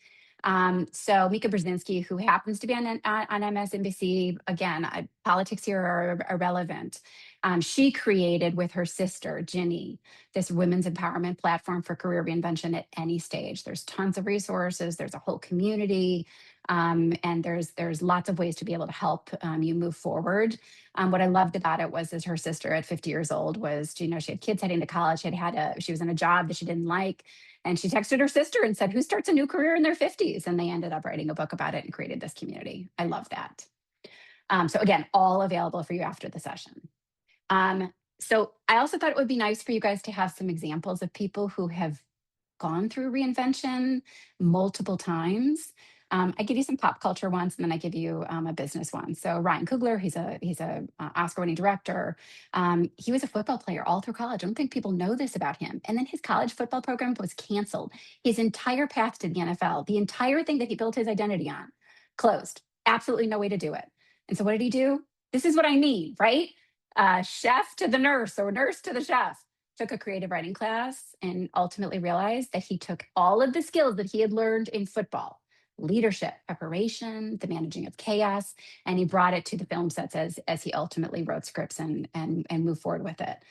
So Mika Brzezinski, who happens to be on MSNBC, again, politics here are irrelevant. She created with her sister, Ginny, this women's empowerment platform for career reinvention at any stage. There's tons of resources. There's a whole community. And there's lots of ways to be able to help you move forward. What I loved about it was that her sister at 50 years old was, she had kids heading to college. She was in a job that she didn't like. And she texted her sister and said, who starts a new career in their 50s? And they ended up writing a book about it and created this community. I love that. So again, all available for you after the session. So I also thought it would be nice for you guys to have some examples of people who have gone through reinvention multiple times. I give you some pop culture ones, and then I give you a business one. So Ryan Coogler, he's a Oscar-winning director. He was a football player all through college. I don't think people know this about him. And then his college football program was canceled. His entire path to the NFL, the entire thing that he built his identity on, closed. Absolutely no way to do it. And so what did he do? This is what I mean, right? Chef to the nurse, or nurse to the chef. Took a creative writing class and ultimately realized that he took all of the skills that he had learned in football, leadership, preparation, the managing of chaos, and he brought it to the film sets as he ultimately wrote scripts and moved forward with it.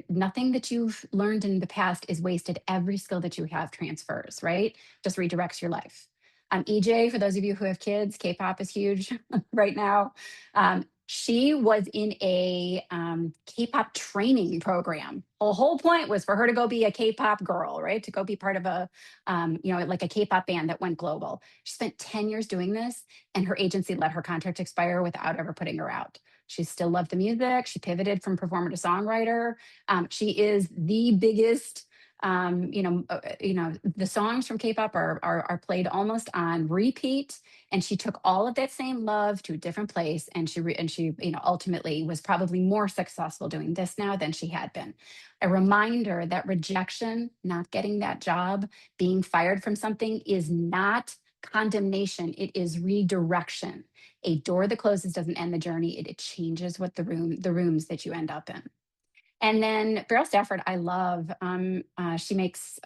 Nothing that you've learned in the past is wasted. Every skill that you have transfers, right? Just redirects your life. EJ, for those of you who have kids, K-pop is huge right now. She was in a K-pop training program. The whole point was for her to go be a K-pop girl, right? To go be part of a, like a K-pop band that went global. She spent 10 years doing this, and her agency let her contract expire without ever putting her out. She still loved the music. She pivoted from performer to songwriter. She is the biggest. The songs from K-pop are played almost on repeat, and she took all of that same love to a different place, and she ultimately was probably more successful doing this now than she had been. A reminder that rejection, not getting that job, being fired from something is not condemnation. It is redirection. A door that closes doesn't end the journey. It changes what the rooms that you end up in. And then Beryl Stafford, I love. She makes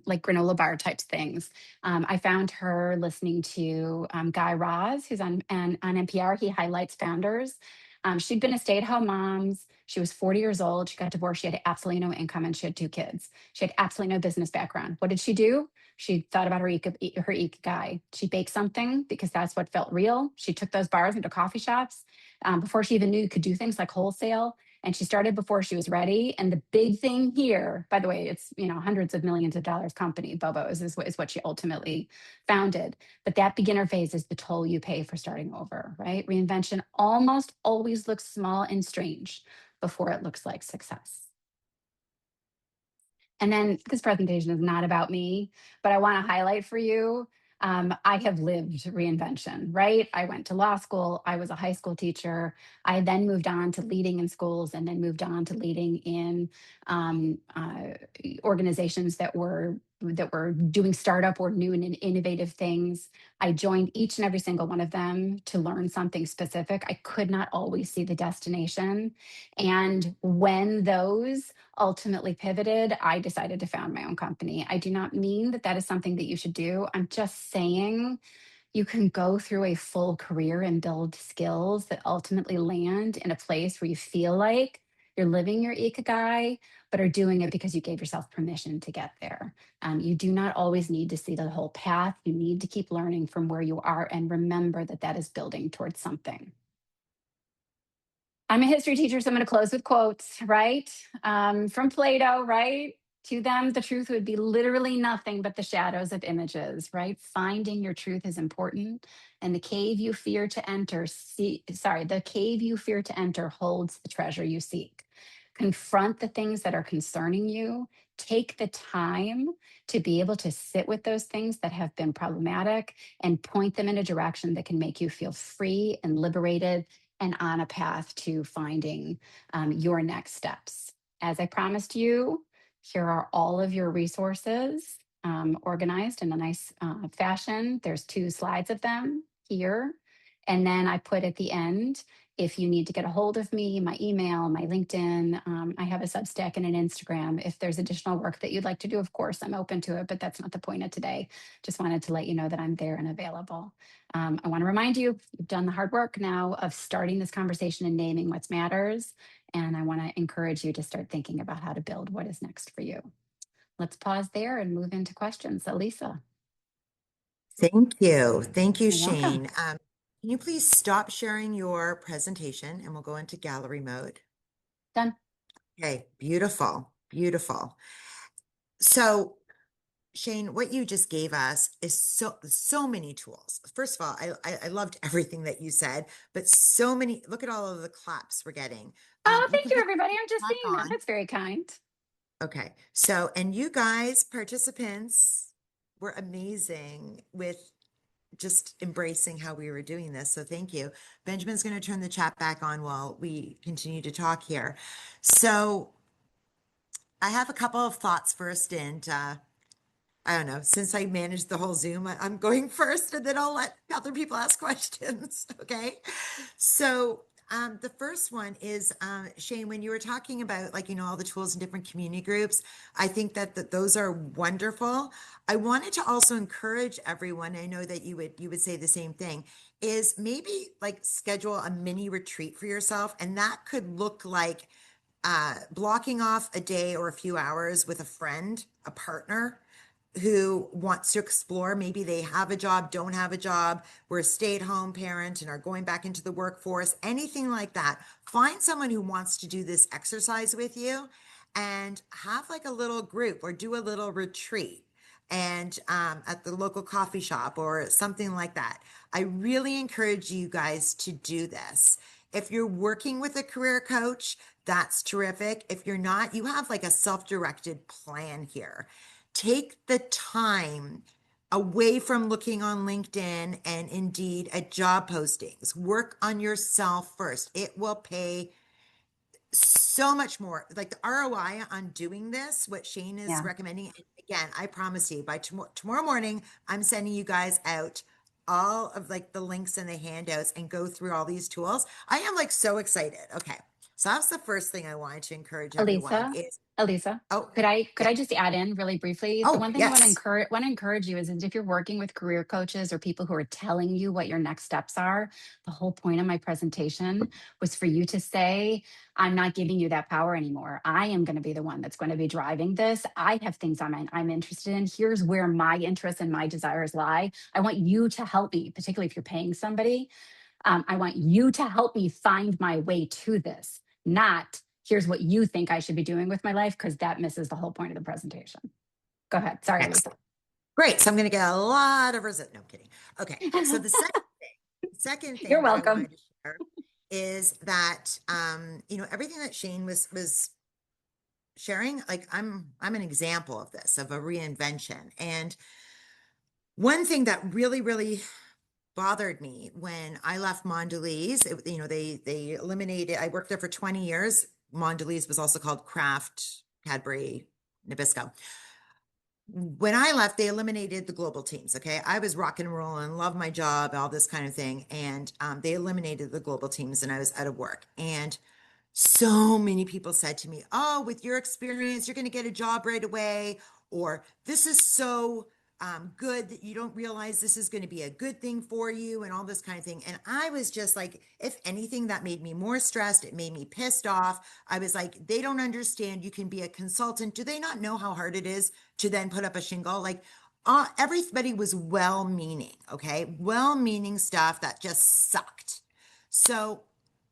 like granola bar type things. I found her listening to Guy Raz, who's on NPR. He highlights founders. She'd been a stay-at-home mom. She was 40 years old. She got divorced. She had absolutely no income, and she had 2 kids. She had absolutely no business background. What did she do? She thought about her ikigai. She baked something because that's what felt real. She took those bars into coffee shops before she even knew you could do things like wholesale. And she started before she was ready. And the big thing here, by the way, it's hundreds of millions of dollars company, Bobo's is what she ultimately founded. But that beginner phase is the toll you pay for starting over, right? Reinvention almost always looks small and strange before it looks like success. And then this presentation is not about me, but I want to highlight for you, I have lived reinvention, right? I went to law school. I was a high school teacher. I then moved on to leading in schools, and then moved on to leading in organizations that were doing startup or new and innovative things. I joined each and every single one of them to learn something specific. I could not always see the destination. And when those ultimately pivoted, I decided to found my own company. I do not mean that that is something that you should do. I'm just saying you can go through a full career and build skills that ultimately land in a place where you feel like You're living your ikigai, but are doing it because you gave yourself permission to get there. You do not always need to see the whole path. You need to keep learning from where you are and remember that that is building towards something. I'm a history teacher, so I'm going to close with quotes, right? From Plato, right? To them, the truth would be literally nothing but the shadows of images, right? Finding your truth is important. And the cave you fear to enter, the cave you fear to enter holds the treasure you seek. Confront the things that are concerning you. Take the time to be able to sit with those things that have been problematic and point them in a direction that can make you feel free and liberated and on a path to finding your next steps. As I promised you, here are all of your resources organized in a nice fashion. There's 2 slides of them here. And then I put at the end, if you need to get a hold of me, my email, my LinkedIn, I have a Substack and an Instagram. If there's additional work that you'd like to do, of course, I'm open to it, but that's not the point of today. Just wanted to let you know that I'm there and available. I want to remind you, you've done the hard work now of starting this conversation and naming what matters. And I want to encourage you to start thinking about how to build what is next for you. Let's pause there and move into questions. Elisa. Thank you. Thank you, You're welcome. Shane. Can you please stop sharing your presentation and we'll go into gallery mode? Done. Okay, beautiful, beautiful. So, Shane, what you just gave us is so many tools. First of all, I loved everything that you said, but so many. Look at all of the claps we're getting. Oh, You thank can you, put everybody. I'm just back seeing that. on. That's very kind. Okay, so and you guys, participants, were amazing with just embracing how we were doing this. So thank you. Benjamin's going to turn the chat back on while we continue to talk here. So I have a couple of thoughts first, and I don't know, since I managed the whole Zoom, I'm going first and then I'll let other people ask questions. Okay. So the first one is, Shane, when you were talking about like, all the tools in different community groups, I think that those are wonderful. I wanted to also encourage everyone, I know that you would say the same thing, is maybe like schedule a mini retreat for yourself. And that could look like blocking off a day or a few hours with a friend, a partner, who wants to explore. Maybe they have a job, don't have a job, we're a stay-at-home parent and are going back into the workforce, anything like that. Find someone who wants to do this exercise with you and have like a little group or do a little retreat and at the local coffee shop or something like that. I really encourage you guys to do this. If you're working with a career coach, that's terrific. If you're not, you have like a self-directed plan here. Take the time away from looking on LinkedIn and Indeed at job postings. Work on yourself first. It will pay so much more. Like the ROI on doing this, what Shane is Yeah. recommending. Again, I promise you by tomorrow morning, I'm sending you guys out all of like the links and the handouts and go through all these tools. I am like so excited. Okay. So that's the first thing I wanted to encourage everyone Elisa, is, Elisa, oh, could yeah. I just add in really briefly? The Oh, one thing I yes. want to encourage you is if you're working with career coaches or people who are telling you what your next steps are, the whole point of my presentation was for you to say, I'm not giving you that power anymore. I am going to be the one that's going to be driving this. I have things I'm interested in. Here's where my interests and my desires lie. I want you to help me, particularly if you're paying somebody. I want you to help me find my way to this, not here's what you think I should be doing with my life, because that misses the whole point of the presentation. Go ahead. Sorry, Lisa. Excellent. Great. So I'm going to get a lot of resistance. No, I'm kidding. Okay. So the second You're thing that I welcome. wanted to share is that, everything that Shane was sharing, like I'm an example of this, of a reinvention. And one thing that really, really bothered me when I left Mondelez, they eliminated, I worked there for 20 years. Mondelez was also called Kraft, Cadbury, Nabisco. When I left, they eliminated the global teams. Okay. I was rock and roll and loved my job, all this kind of thing. And they eliminated the global teams and I was out of work. And so many people said to me, oh, with your experience, you're going to get a job right away. Or this is so good that you don't realize this is going to be a good thing for you and all this kind of thing. And I was just like, if anything, that made me more stressed. It made me pissed off. I was like, they don't understand. You can be a consultant. Do they not know how hard it is to then put up a shingle? Like, everybody was well-meaning, okay? Well-meaning stuff that just sucked. So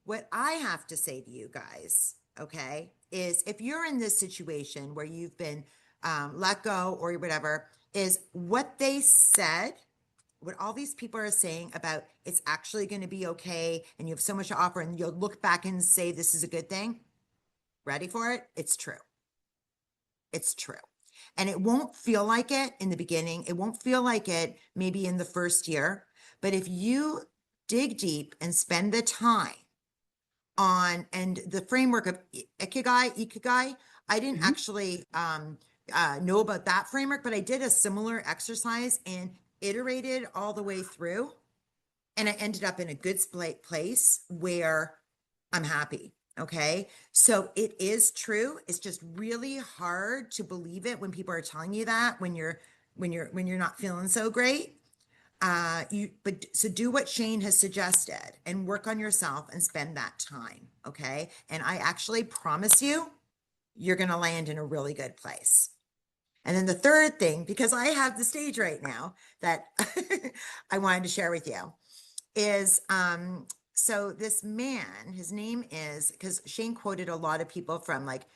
what I have to say to you guys, okay, is if you're in this situation where you've been let go or whatever, is what they said, what all these people are saying about it's actually going to be okay and you have so much to offer and you'll look back and say this is a good thing. Ready for it? It's true. It's true. And it won't feel like it in the beginning. It won't feel like it maybe in the first year. But if you dig deep and spend the time on, and the framework of ikigai, I didn't actually know about that framework, but I did a similar exercise and iterated all the way through. And I ended up in a good place where I'm happy. Okay. So it is true. It's just really hard to believe it when people are telling you that when you're not feeling so great. So do what Shane has suggested and work on yourself and spend that time. Okay. And I actually promise you, you're going to land in a really good place. And then the third thing, because I have the stage right now that I wanted to share with you is, so this man, his name is, because Shane quoted a lot of people from like,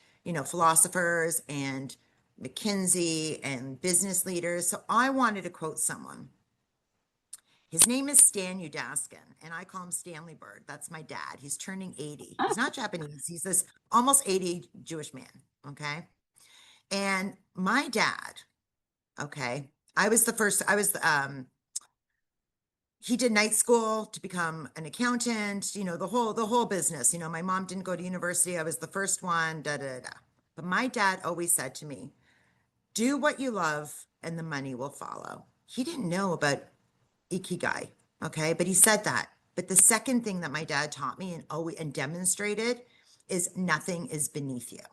philosophers and McKinsey and business leaders. So I wanted to quote someone. His name is Stan Udaskin, and I call him Stanley Bird. That's my dad. He's turning 80. He's not Japanese. He's this almost 80 Jewish man, okay? And my dad, okay, he did night school to become an accountant, the whole business. My mom didn't go to university. I was the first one, da, da, da. But my dad always said to me, do what you love and the money will follow. He didn't know about ikigai, okay? But he said that. But the second thing that my dad taught me and demonstrated is nothing is beneath you,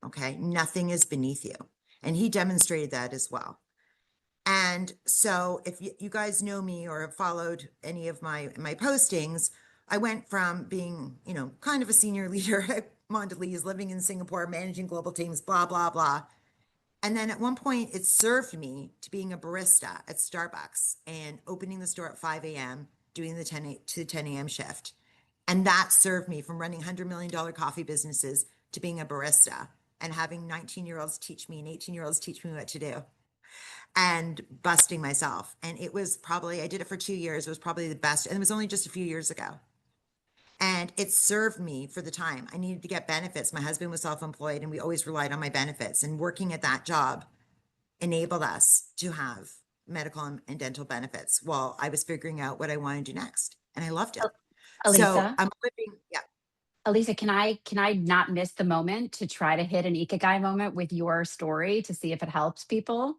okay? Nothing is beneath you. And he demonstrated that as well. And so if you guys know me or have followed any of my postings, I went from being, kind of a senior leader at Mondelez, living in Singapore, managing global teams, blah, blah, blah. And then at one point it served me to being a barista at Starbucks and opening the store at 5 a.m., doing the 10 a.m. shift. And that served me from running $100 million coffee businesses to being a barista and having 19-year-olds teach me and 18-year-olds teach me what to do and busting myself. And it was probably, I did it for 2 years. It was probably the best. And it was only just a few years ago. And it served me for the time. I needed to get benefits. My husband was self-employed and we always relied on my benefits. And working at that job enabled us to have medical and dental benefits while I was figuring out what I wanted to do next. And I loved it. So Alisa, I'm living, yeah. Alisa, can I not miss the moment to try to hit an ikigai moment with your story to see if it helps people?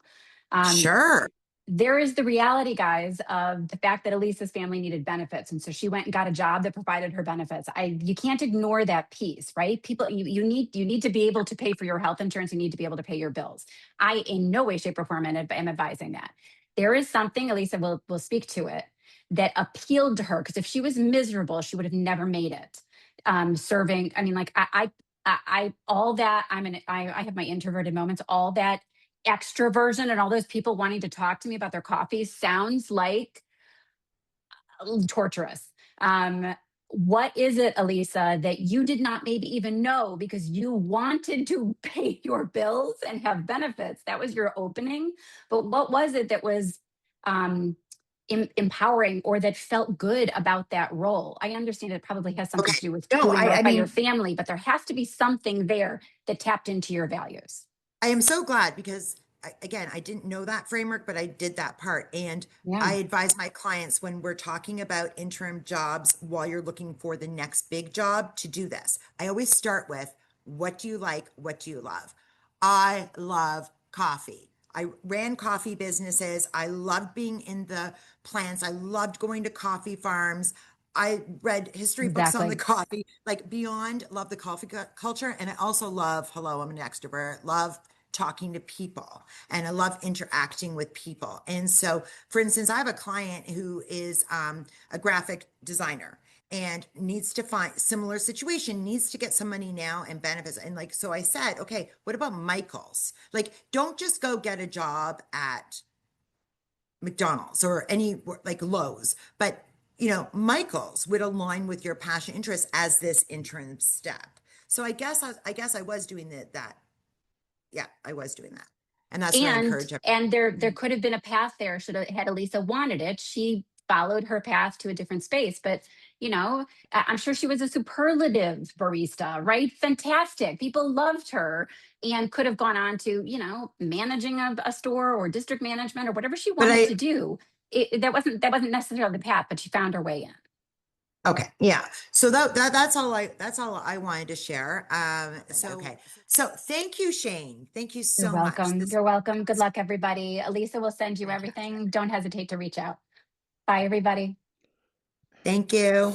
Sure. There is the reality, guys, of the fact that Elisa's family needed benefits. And so she went and got a job that provided her benefits. You can't ignore that piece, right? People, you need to be able to pay for your health insurance. You need to be able to pay your bills. I, in no way, shape, or form, am advising that. There is something, Elisa will speak to it, that appealed to her. Because if she was miserable, she would have never made it. Serving, I mean, like I all that, I have my introverted moments, all that extroversion and all those people wanting to talk to me about their coffees sounds like torturous. What is it, Elisa, that you did not maybe even know because you wanted to pay your bills and have benefits? That was your opening. But what was it that was empowering or that felt good about that role? I understand it probably has something to do with No, doing right I by your mean, family, but there has to be something there that tapped into your values. I am so glad because again, I didn't know that framework, but I did that part. And Yeah, I advise my clients when we're talking about interim jobs while you're looking for the next big job to do this. I always start with, what do you like? What do you love? I love coffee. I ran coffee businesses. I loved being in the plants. I loved going to coffee farms. I read history books on the exactly. coffee, like beyond love the coffee culture. And I also love, hello, I'm an extrovert, love talking to people and I love interacting with people. And so, for instance, I have a client who is a graphic designer and needs to find similar situation, needs to get some money now and benefits. And like, so I said, okay, what about Michael's? Like, don't just go get a job at McDonald's or any like Lowe's, but Michael's would align with your passion interest as this interim step. So I guess I was doing that. Yeah, I was doing that. And that's what I encourage everyone. And there could have been a path there should have had Elisa wanted it. She followed her path to a different space, but I'm sure she was a superlative barista, right? Fantastic. People loved her and could have gone on to, managing a store or district management or whatever she wanted to do. That wasn't necessarily the path, but she found her way in. Okay. Yeah. So that's all I wanted to share. So thank you, Shane. Thank you so much. You're welcome. Good luck, everybody. Elisa will send you everything. Don't hesitate to reach out. Bye, everybody. Thank you.